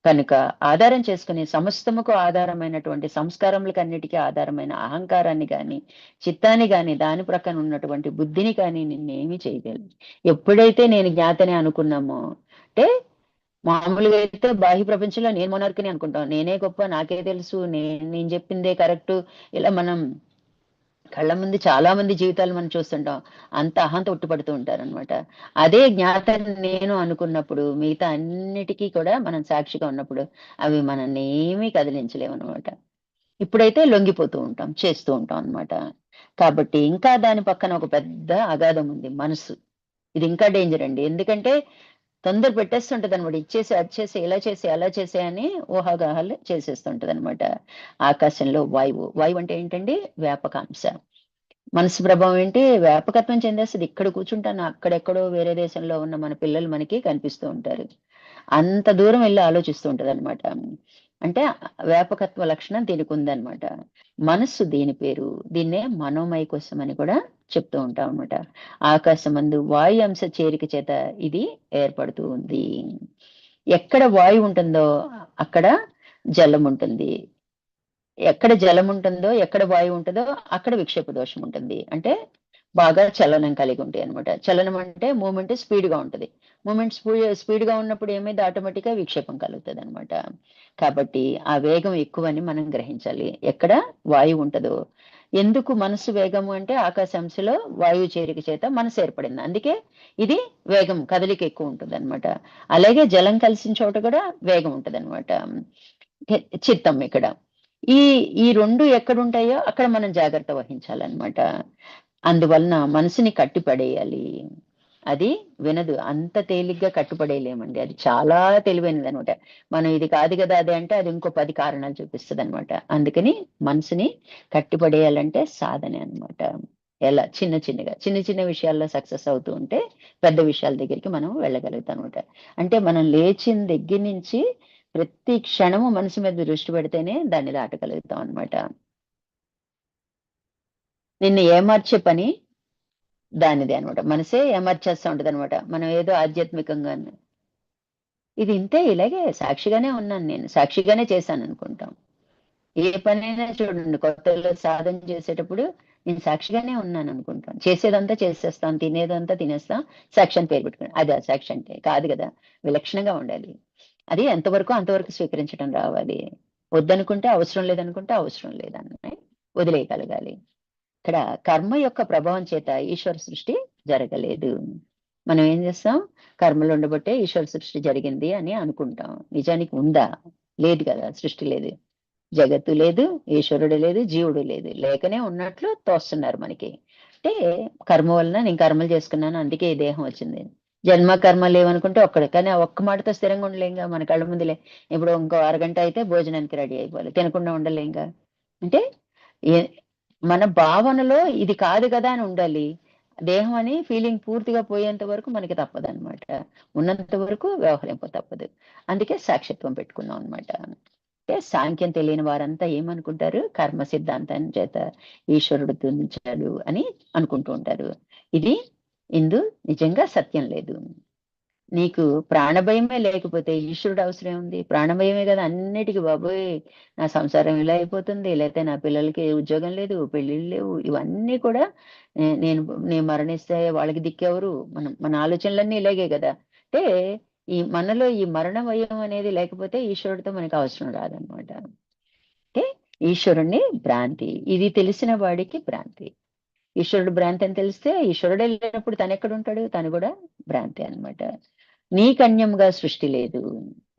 కనుక ఆధారం చేసుకుని సమస్తముకు ఆధారమైనటువంటి సంస్కారములకు అన్నిటికీ ఆధారమైన అహంకారాన్ని గాని, చిత్తాన్ని గాని, దాని ప్రక్కన ఉన్నటువంటి బుద్ధిని కానీ నిన్నేమి చేయగలదు. ఎప్పుడైతే నేను జ్ఞాతని అనుకున్నామో, అంటే మామూలుగా అయితే బాహ్య ప్రపంచంలో నేను మొనార్కిని అనుకుంటాం, నేనే గొప్ప, నాకే తెలుసు, నేను చెప్పిందే కరెక్ట్, ఇలా మనం కళ్ళ ముందు చాలా మంది జీవితాలు మనం చూస్తుంటాం. అంత అహంత ఉట్టుపడుతూ ఉంటారనమాట. అదే జ్ఞాత నేను అనుకున్నప్పుడు మిగతా అన్నిటికీ కూడా మనం సాక్షిగా ఉన్నప్పుడు అవి మనల్ని ఏమీ కదిలించలేవు అనమాట. ఇప్పుడైతే లొంగిపోతూ ఉంటాం, చేస్తూ ఉంటాం అనమాట. కాబట్టి ఇంకా దాని పక్కన ఒక పెద్ద అగాధం ఉంది, మనసు. ఇది ఇంకా డేంజర్ అండి. ఎందుకంటే తొందర పెట్టేస్తుంటది అనమాట. ఇచ్చేసి, అది చేసి, ఇలా చేసి, అలా చేసే అని ఊహాగాహాలు చేసేస్తుంటది అనమాట. ఆకాశంలో వాయువు. వాయువు అంటే ఏంటండి? వ్యాపకాంశ. మనసు ప్రభావం ఏంటి? వ్యాపకత్వం చెందేస్తది. ఇక్కడ కూర్చుంటాను, అక్కడెక్కడో వేరే దేశంలో ఉన్న మన పిల్లలు మనకి కనిపిస్తూ ఉంటారు. అంత దూరం వెళ్ళి ఆలోచిస్తూ ఉంటదన్నమాట. అంటే వ్యాపకత్వ లక్షణం దీనికి ఉందన్నమాట. మనస్సు దీని పేరు. దీన్నే మనోమయ కోశం అని కూడా చెప్తూ ఉంటాం అన్నమాట. ఆకాశమందు వాయు అంశ చేరిక చేత ఇది ఏర్పడుతూ ఉంది. ఎక్కడ వాయువు ఉంటుందో అక్కడ జలం ఉంటుంది. ఎక్కడ జలం ఉంటుందో, ఎక్కడ వాయువు ఉంటుందో అక్కడ విక్షేప దోషం ఉంటుంది. అంటే బాగా చలనం కలిగి ఉంటాయి అనమాట. చలనం అంటే మూమెంట్ స్పీడ్ గా ఉంటది. మూమెంట్ స్పీడ్ గా ఉన్నప్పుడు ఏమైంది? ఆటోమేటిక్ గా విక్షేపం కలుగుతుంది అనమాట. కాబట్టి ఆ వేగం ఎక్కువని మనం గ్రహించాలి. ఎక్కడ వాయువు ఉంటుందో. ఎందుకు మనసు వేగము అంటే ఆకాశంశలో వాయువు చేరిక చేత మనసు ఏర్పడింది, అందుకే ఇది వేగం, కదలిక ఎక్కువ ఉంటుంది అనమాట. అలాగే జలం కలిసిన చోట కూడా వేగం ఉంటది అనమాట. చిత్తం ఇక్కడ ఈ ఈ రెండు ఎక్కడుంటాయో అక్కడ మనం జాగ్రత్త వహించాలన్నమాట. అందువలన మనసుని కట్టిపడేయాలి. అది వినదు, అంత తేలిగ్గా కట్టుపడేయలేమండి. అది చాలా తెలివైనది అనమాట. మనం ఇది కాదు కదా అది అంటే అది ఇంకో 10 కారణాలు చూపిస్తుంది అనమాట. అందుకని మనసుని కట్టిపడేయాలంటే సాధనే అనమాట. ఎలా? చిన్న చిన్నగా, చిన్న చిన్న విషయాల్లో సక్సెస్ అవుతూ ఉంటే పెద్ద విషయాల దగ్గరికి మనం వెళ్ళగలుగుతాం అనమాట. అంటే మనం లేచిన దగ్గర నుంచి ప్రతి క్షణము మనసు మీద దృష్టి పెడితేనే దాన్ని దాటగలుగుతాం అనమాట. నిన్ను ఏమార్చే పని దానిదే అనమాట. మనసే ఏమార్చేస్తా ఉంటది అనమాట. మనం ఏదో ఆధ్యాత్మికంగా ఇది ఇంతే, ఇలాగే సాక్షిగానే ఉన్నాను, నేను సాక్షిగానే చేశాను అనుకుంటాం. ఏ పనైనా చూడండి, కొత్తలో సాధన చేసేటప్పుడు నేను సాక్షిగానే ఉన్నాను అనుకుంటాం. చేసేదంతా చేసేస్తాం, తినేదంతా తినేస్తాం, సాక్షి అని పేరు పెట్టుకుని. అది ఆ సాక్షి అంటే కాదు కదా. విలక్షణంగా ఉండాలి. అది ఎంతవరకు అంతవరకు స్వీకరించడం రావాలి. వద్దనుకుంటే అవసరం లేదనుకుంటే అవసరం లేదని వదిలేయగలగాలి. ఇక్కడ కర్మ యొక్క ప్రభావం చేత ఈశ్వర సృష్టి జరగలేదు. మనం ఏం చేస్తాం? కర్మలు ఉండబట్టే ఈశ్వర సృష్టి జరిగింది అని అనుకుంటాం. నిజానికి ఉందా? లేదు కదా, సృష్టి లేదు, జగత్తు లేదు, ఈశ్వరుడు లేదు, జీవుడు లేదు. లేకనే ఉన్నట్లు తోస్తున్నారు మనకి. అంటే కర్మ వలన నేను కర్మలు చేసుకున్నాను, అందుకే ఈ దేహం వచ్చింది. జన్మ కర్మ లేవనుకుంటే ఒక్కడే, కానీ ఆ ఒక్క మాటతో స్థిరంగా ఉండలేంగా. మన కళ్ళ ముందులే ఇప్పుడు ఇంకో అరగంట అయితే భోజనానికి రెడీ అయిపోవాలి, తినకుండా ఉండలేంగా. అంటే మన భావనలో ఇది కాదు కదా అని ఉండాలి. దేహం అని ఫీలింగ్ పూర్తిగా పోయేంత వరకు మనకి తప్పదన్నమాట. ఉన్నంత వరకు వ్యవహరింప తప్పదు. అందుకే సాక్షిత్వం పెట్టుకున్నాం అనమాట. అంటే సాంఖ్యం తెలియని వారంతా ఏమనుకుంటారు? కర్మ సిద్ధాంతం చేత ఈశ్వరుడు తుదించాడు అని అనుకుంటూ ఉంటారు. ఇది ఇందు నిజంగా సత్యం లేదు. నీకు ప్రాణభయమే లేకపోతే ఈశ్వరుడు అవసరం ఉంది? ప్రాణభయమే కదా అన్నిటికీ. బాబోయ్, నా సంసారం ఇలా అయిపోతుంది, లేకపోతే నా పిల్లలకి ఉద్యోగం లేదు, పెళ్లిళ్ళు లేవు, ఇవన్నీ కూడా నేను నేను మరణిస్తే వాళ్ళకి దిక్కెవరు? మన ఆలోచనలన్నీ ఇలాగే కదా. అంటే ఈ మనలో ఈ మరణ భయం అనేది లేకపోతే ఈశ్వరుడితో మనకి అవసరం రాదనమాట. అంటే ఈశ్వరుణ్ణి భ్రాంతి, ఇది తెలిసిన వాడికి భ్రాంతి. ఈశ్వరుడు భ్రాంతి అని తెలిస్తే ఈశ్వరుడే లేనప్పుడు తను ఎక్కడ ఉంటాడు, తను కూడా భ్రాంతి అన్నమాట. నీకన్యంగా సృష్టి లేదు,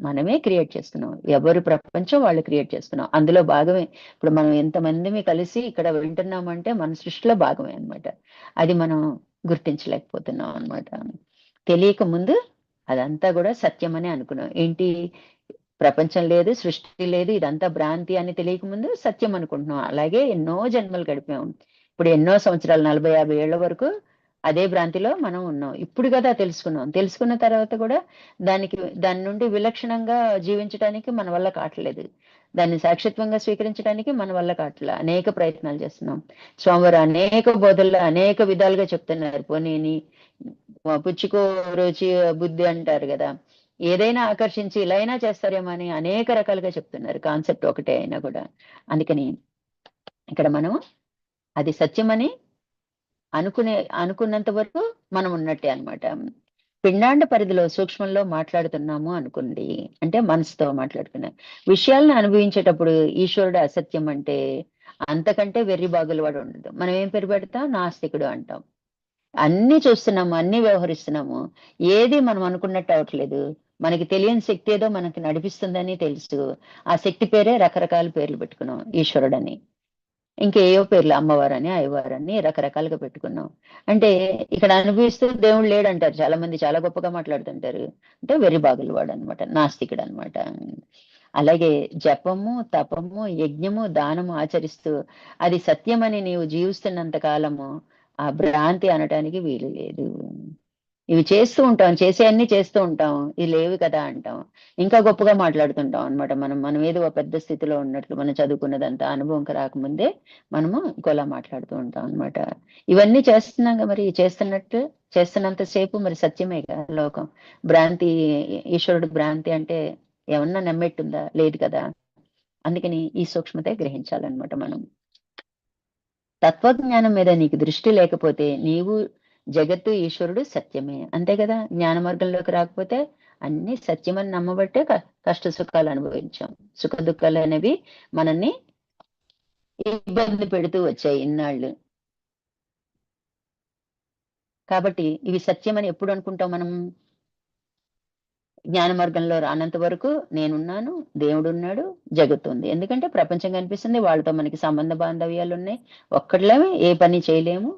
మనమే క్రియేట్ చేస్తున్నాం. ఎవరు ప్రపంచం వాళ్ళు క్రియేట్ చేస్తున్నాం, అందులో భాగమే. ఇప్పుడు మనం ఎంతమందిని కలిసి ఇక్కడ వింటున్నామంటే మన సృష్టిలో భాగమే అన్నమాట. అది మనం గుర్తించలేకపోతున్నాం అన్నమాట. తెలియక ముందు అదంతా కూడా సత్యం అని అనుకున్నాం. ఏంటి, ప్రపంచం లేదు, సృష్టి లేదు, ఇదంతా భ్రాంతి అని తెలియక ముందు సత్యం అనుకుంటున్నాం. అలాగే ఎన్నో జన్మలు గడిపాం. ఇప్పుడు ఎన్నో సంవత్సరాలు, 40-50 ఏళ్ల వరకు అదే భ్రాంతిలో మనం ఉన్నాం. ఇప్పుడు కదా తెలుసుకున్నాం. తెలుసుకున్న తర్వాత కూడా దాని నుండి విలక్షణంగా జీవించడానికి మన వల్ల కావట్లేదు. దాన్ని సాక్షిత్వంగా స్వీకరించడానికి మన వల్ల కావట్లేదు. అనేక ప్రయత్నాలు చేస్తున్నాం. స్వామివారు అనేక బోధల్లో అనేక విధాలుగా చెప్తున్నారు. పోనీ పుచ్చుకో రుచి బుద్ధి అంటారు కదా, ఏదైనా ఆకర్షించి ఇలా అయినా చేస్తారేమో అని అనేక రకాలుగా చెప్తున్నారు. కాన్సెప్ట్ ఒకటే అయినా కూడా. అందుకని ఇక్కడ మనం అది సత్యమని అనుకున్నంత వరకు మనం ఉన్నట్టే అన్నమాట. పిండాండ పరిధిలో సూక్ష్మంలో మాట్లాడుతున్నాము అనుకోండి, అంటే మనసుతో మాట్లాడుతున్నాం. విషయాలను అనుభవించేటప్పుడు ఈశ్వరుడు అసత్యం అంటే అంతకంటే వెర్రి బాగులు వాడు ఉండదు. మనం ఏం పేరు పెడతాం, నాస్తికుడు అంటాం. అన్ని చూస్తున్నాము, అన్ని వ్యవహరిస్తున్నాము, ఏది మనం అనుకున్నట్టు అవట్లేదు. మనకి తెలియని శక్తి ఏదో మనకి నడిపిస్తుందని తెలుసు. ఆ శక్తి పేరే రకరకాల పేర్లు పెట్టుకున్నాం, ఈశ్వరుడని, ఇంకేయో పేర్లు, అమ్మవారని, అయ్యవారని రకరకాలుగా పెట్టుకున్నాం. అంటే ఇక్కడ అనుభవిస్తూ దేవుడు లేడంటారు చాలా మంది, చాలా గొప్పగా మాట్లాడుతుంటారు. అంటే వెర్రి బాగులు వాడు అనమాట, నాస్తికుడు అనమాట. అలాగే జపము, తపము, యజ్ఞము, దానము ఆచరిస్తూ అది సత్యమని నీవు జీవిస్తున్నంత కాలము ఆ భ్రాంతి అనటానికి వీలు లేదు. ఇవి చేస్తూ ఉంటాం, చేసే అన్ని చేస్తూ ఉంటాం, ఇవి లేవు కదా అంటాం. ఇంకా గొప్పగా మాట్లాడుతుంటాం అనమాట. మనం ఏదో ఒక పెద్ద స్థితిలో ఉన్నట్లు, మనం చదువుకున్నదంతా అనుభవంకి రాకముందే మనము ఇంకోలా మాట్లాడుతూ ఉంటాం అనమాట. ఇవన్నీ చేస్తున్నాగా, మరి చేస్తున్నంత సేపు మరి సత్యమే కదా లోకం. భ్రాంతి, ఈశ్వరుడు భ్రాంతి అంటే ఏమన్నా నమ్మేట్టుందా, లేదు కదా. అందుకని ఈ సూక్ష్మతే గ్రహించాలన్నమాట మనం. తత్వజ్ఞానం మీద నీకు దృష్టి లేకపోతే నీవు, జగత్తు, ఈశ్వరుడు సత్యమే, అంతే కదా. జ్ఞాన మార్గంలోకి రాకపోతే అన్ని సత్యమని నమ్మబట్టే కష్ట సుఖాలు అనుభవించాం. సుఖ దుఃఖాలు అనేవి మనల్ని ఇబ్బంది పెడుతూ వచ్చాయి ఇన్నాళ్ళు. కాబట్టి ఇవి సత్యమని ఎప్పుడు అనుకుంటాం మనం, జ్ఞాన మార్గంలో రానంత వరకు నేనున్నాను, దేవుడున్నాడు, జగత్తు ఉంది. ఎందుకంటే ప్రపంచం కనిపిస్తుంది, వాళ్ళతో మనకి సంబంధ బాంధవ్యాలు ఉన్నాయి, ఒక్కట్లేమే ఏ పని చేయలేము.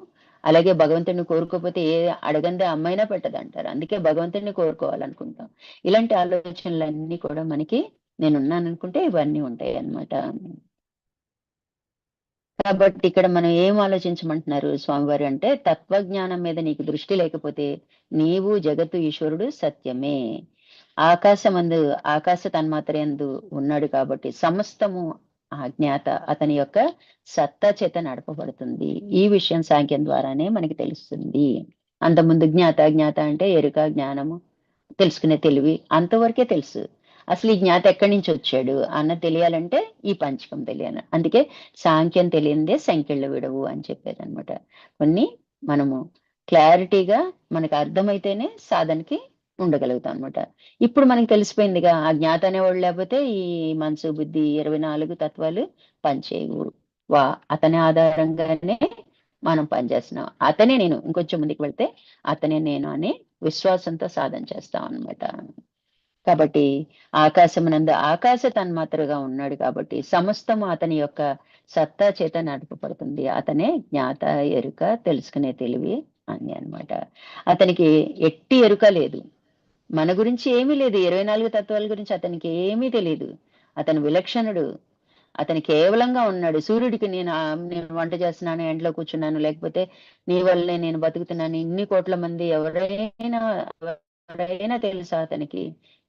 అలాగే భగవంతుడిని కోరుకోకపోతే ఏ అడగందే అమ్మైనా పెట్టదంటారు. అందుకే భగవంతుడిని కోరుకోవాలనుకుంటాం. ఇలాంటి ఆలోచనలన్నీ కూడా మనకి నేనున్నాను అనుకుంటే ఇవన్నీ ఉంటాయి అన్నమాట. కాబట్టి ఇక్కడ మనం ఏం ఆలోచించమంటున్నారు స్వామివారు అంటే, తత్వజ్ఞానం మీద నీకు దృష్టి లేకపోతే నీవు, జగత్తు, ఈశ్వరుడు సత్యమే. ఆకాశమందు, ఆకాశ తన్మాత్రయందు ఉన్నాడు కాబట్టి సమస్తము ఆ జ్ఞాత అతని యొక్క సత్తా చేత నడపబడుతుంది. ఈ విషయం సాంఖ్యం ద్వారానే మనకి తెలుస్తుంది. అంతకుముందు జ్ఞాత అంటే ఎరుక, జ్ఞానము, తెలుసుకునే తెలివి, అంతవరకే తెలుసు. అసలు ఈ జ్ఞాత ఎక్కడి నుంచి వచ్చాడు అన్న తెలియాలంటే ఈ పంచకం తెలియాలి. అందుకే సాంఖ్యం తెలియందే సంఖ్యలు విడవు అని చెప్పేది అనమాట. కొన్ని మనము క్లారిటీగా మనకు అర్థమైతేనే సాధనకి ఉండగలుగుతాం అనమాట. ఇప్పుడు మనకి తెలిసిపోయిందిగా, ఆ జ్ఞాత అనేవాడు లేకపోతే ఈ మనసు, బుద్ధి, 24 తత్వాలు పనిచేయవు. వా అతని ఆధారంగానే మనం పనిచేస్తున్నాం. అతనే నేను, ఇంకొంచెం ముందుకు వెళ్తే అతనే నేను అనే విశ్వాసంతో సాధన చేస్తాం అన్నమాట. కాబట్టి ఆకాశమునందు ఆకాశ తన్మాత్రగా ఉన్నాడు కాబట్టి సమస్తము అతని యొక్క సత్తా చేత నడపబడుతుంది. అతనే జ్ఞాత, ఎరుక, తెలుసుకునే తెలివి అని అన్నమాట. అతనికి ఎట్టి ఎరుక లేదు, మన గురించి ఏమీ లేదు. 24 తత్వాల గురించి అతనికి ఏమీ తెలియదు. అతను విలక్షణుడు, అతను కేవలంగా ఉన్నాడు. సూర్యుడికి నేను వంట చేస్తున్నాను, ఎండలో కూర్చున్నాను, లేకపోతే నీ వల్లే నేను బతుకుతున్నాను, ఇన్ని కోట్ల మంది ఎవరైనా తెలుసా అతనికి?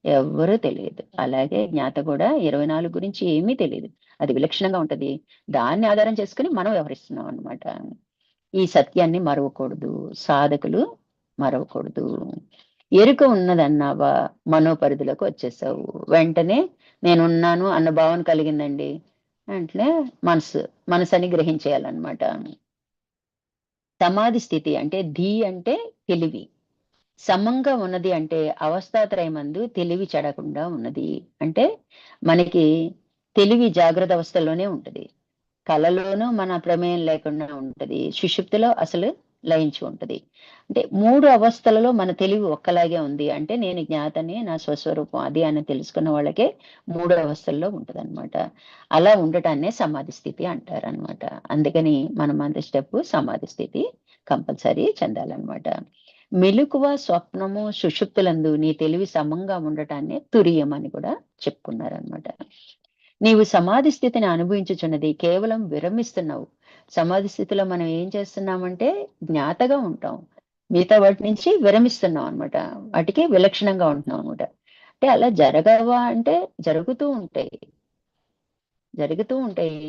ఎవ్వరూ తెలియదు. అలాగే జ్ఞాత కూడా 24 గురించి ఏమీ తెలియదు, అది విలక్షణంగా ఉంటది. దాన్ని ఆధారం చేసుకుని మనం వ్యవహరిస్తున్నాం అన్నమాట. ఈ సత్యాన్ని మరవకూడదు, సాధకులు మరవకూడదు. ఎరుక ఉన్నదన్నావా, మనోపరిధిలోకి వచ్చేసావు. వెంటనే నేనున్నాను అన్న భావన కలిగిందండి అంటే మనసు అని గ్రహించేయాలన్నమాట. సమాధి స్థితి అంటే అంటే తెలివి సమంగా ఉన్నది, అంటే అవస్థాత్రయమందు తెలివి చెడకుండా ఉన్నది. అంటే మనకి తెలివి జాగ్రత్త అవస్థలోనే ఉంటది. కలలోనూ మన ప్రమేయం లేకుండా ఉంటది. సుషుప్తిలో అసలు లయించి ఉంటది. అంటే 3 అవస్థలలో మన తెలివి ఒక్కలాగే ఉంది అంటే నేను జ్ఞాతని, నా స్వస్వరూపం అది అని తెలుసుకున్న వాళ్ళకే 3 అవస్థల్లో ఉంటదన్నమాట. అలా ఉండటాన్నే సమాధి స్థితి అంటారనమాట. అందుకని మనం అంత స్టెప్ సమాధి స్థితి కంపల్సరీ చెందాలన్నమాట. మెలకువ, స్వప్నము, సుషుప్తులందు నీ తెలివి సమంగా ఉండటాన్నే తురియం అని కూడా చెప్పుకున్నారనమాట. నీవు సమాధి స్థితిని అనుభవించుచున్నది కేవలం విరమిస్తున్నావు. సమాధి స్థితిలో మనం ఏం చేస్తున్నామంటే జ్ఞాతగా ఉంటాం. మిగతా వాటి నుంచి విరమిస్తున్నాం అనమాట. వాటికి విలక్షణంగా ఉంటున్నాం అనమాట. అంటే అలా జరగవా అంటే జరుగుతూ ఉంటాయి. జరుగుతూ ఉంటాయి.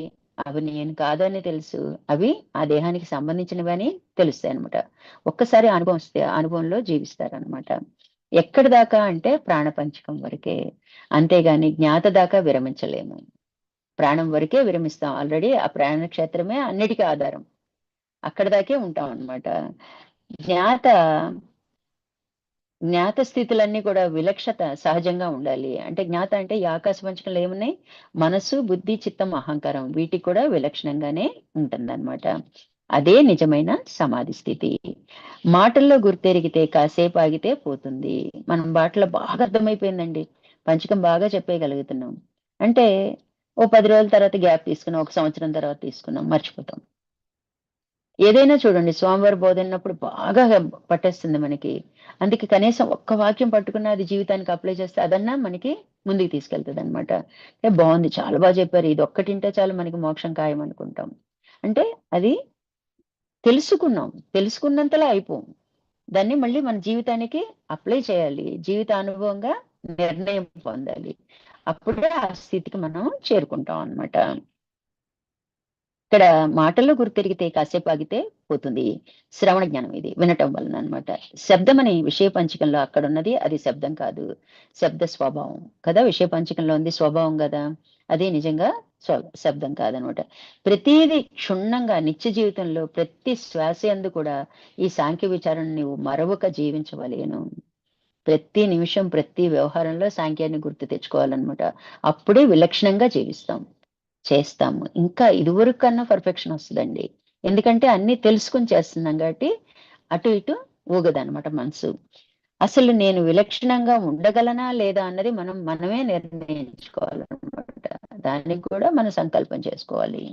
అవి నేను కాదని తెలుసు. అవి ఆ దేహానికి సంబంధించినవని తెలుస్తాయి అనమాట. ఒక్కసారి అనుభవం వస్తే ఆ అనుభవంలో జీవిస్తారనమాట. ఎక్కడి దాకా అంటే ప్రాణపంచకం వరకే. అంతేగాని జ్ఞాత దాకా విరమించలేము. ప్రాణం వరకే విరమిస్తాం. ఆల్రెడీ ఆ ప్రాణ క్షేత్రమే అన్నిటికీ ఆధారం. అక్కడ దాకే ఉంటాం అన్నమాట. జ్ఞాత జ్ఞాత స్థితులన్నీ కూడా విలక్షత సహజంగా ఉండాలి. అంటే జ్ఞాత అంటే ఈ ఆకాశ పంచకంలో ఏమున్నాయి? మనసు, బుద్ధి, చిత్తం, అహంకారం వీటికి కూడా విలక్షణంగానే ఉంటుందన్నమాట. అదే నిజమైన సమాధి స్థితి. మాటల్లో గుర్తెరిగితే కాసేపు ఆగితే పోతుంది. మనం బాటలో బాగా అర్థమైపోయిందండి. పంచకం బాగా చెప్పేయగలుగుతున్నాం. అంటే ఓ 10 రోజుల తర్వాత గ్యాప్ తీసుకున్నాం. ఒక సంవత్సరం తర్వాత తీసుకున్నాం. మర్చిపోతాం. ఏదైనా చూడండి స్వామివారి బోధనప్పుడు బాగా పట్టేస్తుంది మనకి. అందుకే కనీసం ఒక్క వాక్యం పట్టుకున్న అది జీవితానికి అప్లై చేస్తే అదన్నా మనకి ముందుకు తీసుకెళ్తదనమాట. బావుంది. చాలా బా చెప్పారు. ఇది ఒక్కటింటే చాలు మనకి మోక్షం ఖాయం అనుకుంటాం. అంటే అది తెలుసుకున్నాం. తెలుసుకున్నంతలా అయిపోం. దాన్ని మళ్ళీ మన జీవితానికి అప్లై చేయాలి. జీవిత అనుభవంగా నిర్ణయం పొందాలి. అప్పుడే ఆ స్థితికి మనం చేరుకుంటాం అన్నమాట. ఇక్కడ మాటల్లో గుర్తెరిగితే కాసేపు ఆగితే పోతుంది. శ్రవణ జ్ఞానం ఇది వినటం వలన అన్నమాట. శబ్దం అనే విషయ పంచకంలో అక్కడున్నది అది శబ్దం కాదు. శబ్ద స్వభావం కదా! విషయ పంచకంలో ఉంది స్వభావం గదా! అది నిజంగా శబ్దం కాదనమాట. ప్రతీది క్షుణ్ణంగా నిత్య జీవితంలో ప్రతి శ్వాస యందు కూడా ఈ సాంఖ్య విచారణ నీవు మరవక జీవించవలెను. ప్రతి నిమిషం, ప్రతి వ్యవహారంలో సాంఖ్యాన్ని గుర్తు తెచ్చుకోవాలన్నమాట. అప్పుడే విలక్షణంగా జీవిస్తాం. చేస్తాము. ఇంకా ఇదివరకు కన్నా పర్ఫెక్షన్ వస్తదండి. ఎందుకంటే అన్నీ తెలుసుకొని చేస్తున్నాం గాబట్టి, అటు ఇటు ఊగదనమాట మనసు. అసలు నేను విలక్షణంగా ఉండగలనా? లేదా? అన్నది మనమే నిర్ణయించుకోవాలనమాట. దానికి కూడా మనం సంకల్పం చేసుకోవాలి.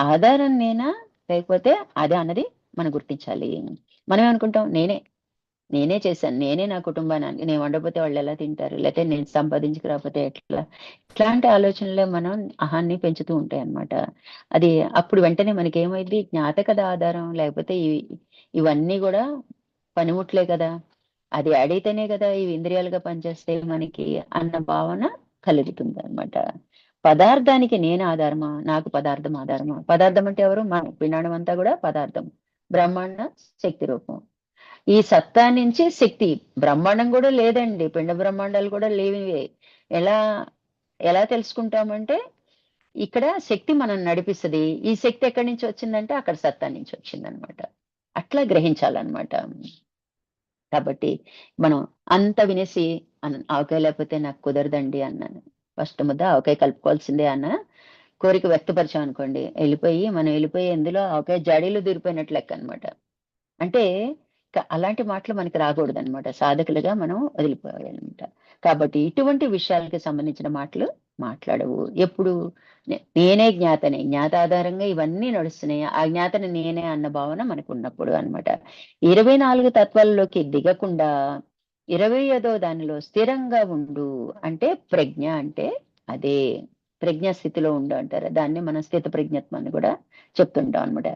ఆధారం నేనా? లేకపోతే అదా అన్నది మనం గుర్తించాలి. మనమేమనుకుంటాం నేనే చేశాను. నేనే నా కుటుంబాన్ని నేను వండకపోతే వాళ్ళెలా తింటారు? లేతే నేను సంపాదించుకురాకపోతే ఎట్లా? ఇట్లాంటి ఆలోచనలే మనం అహాన్ని పెంచుతూ ఉంటాయన్నమాట. అది అప్పుడు వెంటనే మనకేమైద్ది జ్ఞాత కదా ఆధారం. లేకపోతే ఇవన్నీ గూడా పనిముట్లే కదా! అది అడిగితేనే కదా ఇవి ఇంద్రియాలుగా పనిచేస్తాయి మనకి అన్న భావన కలుగుతుందన్నమాట. పదార్థానికి నేను ఆధారమా? నాకు పదార్థం ఆధారమా? పదార్థం అంటే ఎవరు? మనం. పిండాండం అంతా గూడా పదార్థం. బ్రహ్మాండం శక్తి రూపం. ఈ సత్తా నుంచి శక్తి. బ్రహ్మాండం గూడా లేదండి. పిండ బ్రహ్మాండాలు కూడా లేనివే. ఎలా ఎలా తెలుసుకుంటామంటే, ఇక్కడ శక్తి మనల్ని నడిపిస్తది. ఈ శక్తి ఎక్కడి నుంచి వచ్చిందంటే, అక్కడ సత్తా నుంచి వచ్చిందనమాట. అట్లా గ్రహించాలనమాట. కాబట్టి మనం అంత వినేసి ఆవకాయ లేకపోతే నాకు కుదరదండి అన్నాను. ఫస్ట్ ముద్ద ఆవకాయ కలుపుకోవాల్సిందే అన్న కోరిక వ్యక్తపరిచామనుకోండి, మనం ఎళ్ళిపోయి ఎందులో ఆవకాయ జాడీలో దూరిపోయినట్లు లెక్కనమాట. అంటే అలాంటి మాటలు మనకి రాకూడదనమాట. సాధకులుగా మనం వదిలిపోవాలనమాట. కాబట్టి ఇటువంటి విషయాలకి సంబంధించిన మాటలు మాట్లాడవు. ఎప్పుడు నేనే జ్ఞాతని. జ్ఞాత ఆధారంగా ఇవన్నీ నడుస్తున్నాయి. ఆ జ్ఞాతని నేనే అన్న భావన మనకున్నప్పుడు అనమాట. 24 తత్వాల్లోకి దిగకుండా 25దో దానిలో స్థిరంగా ఉండు. అంటే ప్రజ్ఞ అంటే అదే. ప్రజ్ఞా స్థితిలో ఉండు అంటారు. దాన్ని మనం స్థిత ప్రజ్ఞత్వం అని కూడా చెప్తుంటాం అనమాట.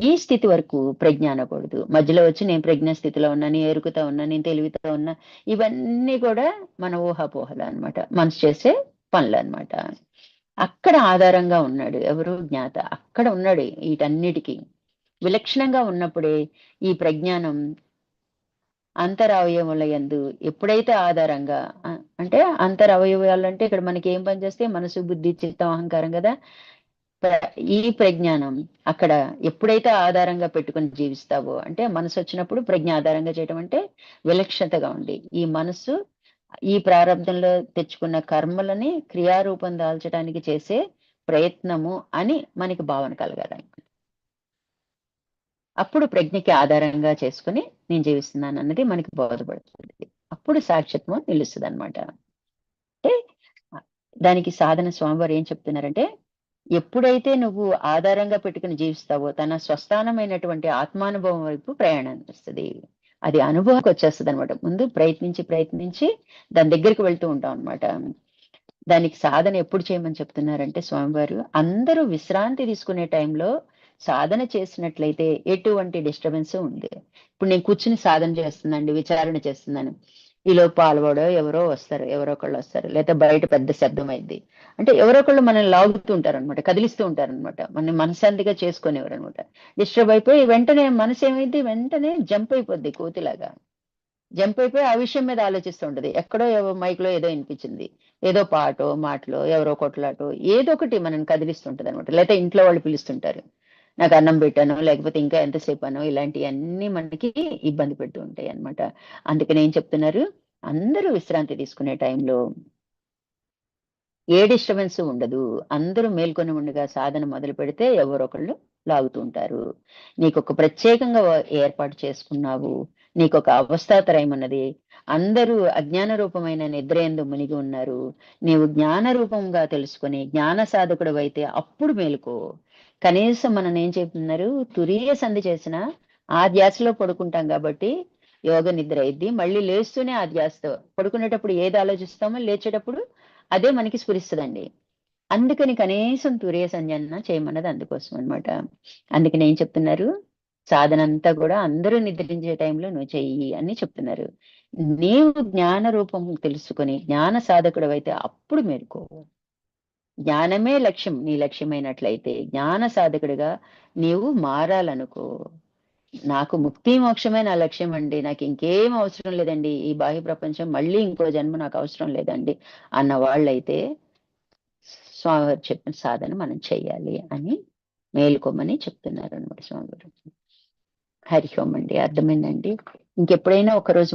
ఈ స్థితి వరకు ప్రజ్ఞ అనకూడదు. మధ్యలో వచ్చి నేను ప్రజ్ఞా స్థితిలో ఉన్నా, నేను ఎరుకుతా ఉన్నా, నేను తెలివితో ఉన్నా ఇవన్నీ కూడా మన ఊహాపోహలు అన్నమాట. మనసు చేసే పనులన్నమాట. అక్కడ ఆధారంగా ఉన్నాడు ఎవరు? జ్ఞాత. అక్కడ ఉన్నాడు వీటన్నిటికీ. విలక్షణంగా ఉన్నప్పుడే ఈ ప్రజ్ఞానం అంతరవయవముల యందు ఎప్పుడైతే ఆధారంగా అంటే అంతరవయవాలంటే ఇక్కడ మనకి ఏం పనిచేస్తాయి? మనసు, బుద్ధి, చిత్తం, అహంకారం కదా! ఈ ప్రజ్ఞానం అక్కడ ఎప్పుడైతే ఆధారంగా పెట్టుకొని జీవిస్తావో అంటే మనసు వచ్చినప్పుడు ప్రజ్ఞ ఆధారంగా చేయడం అంటే విలక్షణతగా ఉండి ఈ మనస్సు ఈ ప్రారంధంలో తెచ్చుకున్న కర్మలని క్రియారూపం దాల్చడానికి చేసే ప్రయత్నము అని మనకి భావన కలగాలి. అప్పుడు ప్రజ్ఞకి ఆధారంగా చేసుకుని నేను జీవిస్తున్నాను అన్నది మనకి బోధపడుతుంది. అప్పుడు సాక్షిత్వం నిలుస్తుంది అనమాట. అంటే దానికి సాధన స్వామివారు ఏం చెప్తున్నారంటే, ఎప్పుడైతే నువ్వు ఆధారంగా పెట్టుకుని జీవిస్తావో తన స్వస్థానమైనటువంటి ఆత్మానుభవం వైపు ప్రయాణం చేస్తుంది. అది అనుభవంకి వచ్చేస్తుంది అనమాట. ముందు ప్రయత్నించి దాని దగ్గరికి వెళ్తూ ఉంటాం అనమాట. దానికి సాధన ఎప్పుడు చేయమని చెప్తున్నారంటే స్వామివారు, అందరూ విశ్రాంతి తీసుకునే టైంలో సాధన చేసినట్లయితే ఎటువంటి డిస్టర్బెన్స్ ఉంది. ఇప్పుడు నేను కూర్చుని సాధన చేస్తున్నాండి, విచారణ చేస్తున్నాను. ఈలో పాల్గొడో ఎవరో వస్తారు, ఎవరో ఒకళ్ళు వస్తారు, లేదా బయట పెద్ద శబ్దం అయింది అంటే ఎవరో ఒకళ్ళు మనల్ని లాగుతూ ఉంటారు అనమాట, కదిలిస్తూ ఉంటారు అనమాట, మన మనశాంతిగా చేసుకునేవారు అనమాట. డిస్టర్బ్ అయిపోయి వెంటనే మనసు ఏమైంది, వెంటనే జంప్ అయిపోద్ది కోతిలాగా. జంప్ అయిపోయి ఆ విషయం మీద ఆలోచిస్తూ ఉంటది. ఎక్కడో మైక్ లో ఏదో వినిపించింది, ఏదో పాటో మాటలో ఎవరో కొట్లాటో ఏదో ఒకటి మనం కదిలిస్తుంటది అనమాట. లేకపోతే ఇంట్లో వాళ్ళు పిలుస్తుంటారు, నాకు అన్నం పెట్టాను, లేకపోతే ఇంకా ఎంతసేపు అనో, ఇలాంటివన్నీ మనకి ఇబ్బంది పెడుతూ ఉంటాయి అనమాట. అందుకని ఏం చెప్తున్నారు, అందరూ విశ్రాంతి తీసుకునే టైంలో ఏ డిస్టర్బెన్స్ ఉండదు, అందరూ మేల్కొని ఉండగా సాధన మొదలు పెడితే ఎవరొకళ్ళు లాగుతూ ఉంటారు. నీకొక ప్రత్యేకంగా ఏర్పాటు చేసుకున్నావు, నీకొక అవస్థాత్రయం ఉన్నది. అందరూ అజ్ఞాన రూపమైన నిద్రయందు మునిగి ఉన్నారు, నీవు జ్ఞాన రూపంగా తెలుసుకొని జ్ఞాన సాధకుడు అయితే అప్పుడు మేలుకో. కనీసం మనం ఏం చెప్తున్నారు, తురీయ సంధి చేసిన ఆ ధ్యాసలో పడుకుంటాం కాబట్టి యోగ నిద్ర అయింది. మళ్ళీ లేస్తూనే ఆ ధ్యాసతో పడుకునేటప్పుడు ఏది ఆలోచిస్తామో లేచేటప్పుడు అదే మనకి స్ఫురిస్తుందండి. అందుకని కనీసం తురియ సంధ్యన్న చేయమన్నది అందుకోసం అనమాట. అందుకని ఏం చెప్తున్నారు, సాధన అంతా కూడా అందరూ నిద్రించే టైంలో నువ్వు చెయ్యి అని చెప్తున్నారు. నీవు జ్ఞాన రూపం తెలుసుకొని జ్ఞాన సాధకుడు అయితే అప్పుడు మేలుకో. జ్ఞానమే లక్ష్యం, నీ లక్ష్యమైనట్లయితే జ్ఞాన సాధకుడిగా నీవు మారాలనుకో. నాకు ముక్తి మోక్షమే నా లక్ష్యం అండి, నాకు ఇంకేం అవసరం లేదండి, ఈ బాహ్య ప్రపంచం మళ్ళీ ఇంకో జన్మ నాకు అవసరం లేదండి అన్న వాళ్ళైతే స్వామివారు చెప్పిన సాధన మనం చెయ్యాలి అని మేలుకోమని చెప్తున్నారు అనమాట స్వామివారు. హరి ఓం అండి, అర్థమైందండి. ఇంకెప్పుడైనా ఒకరోజు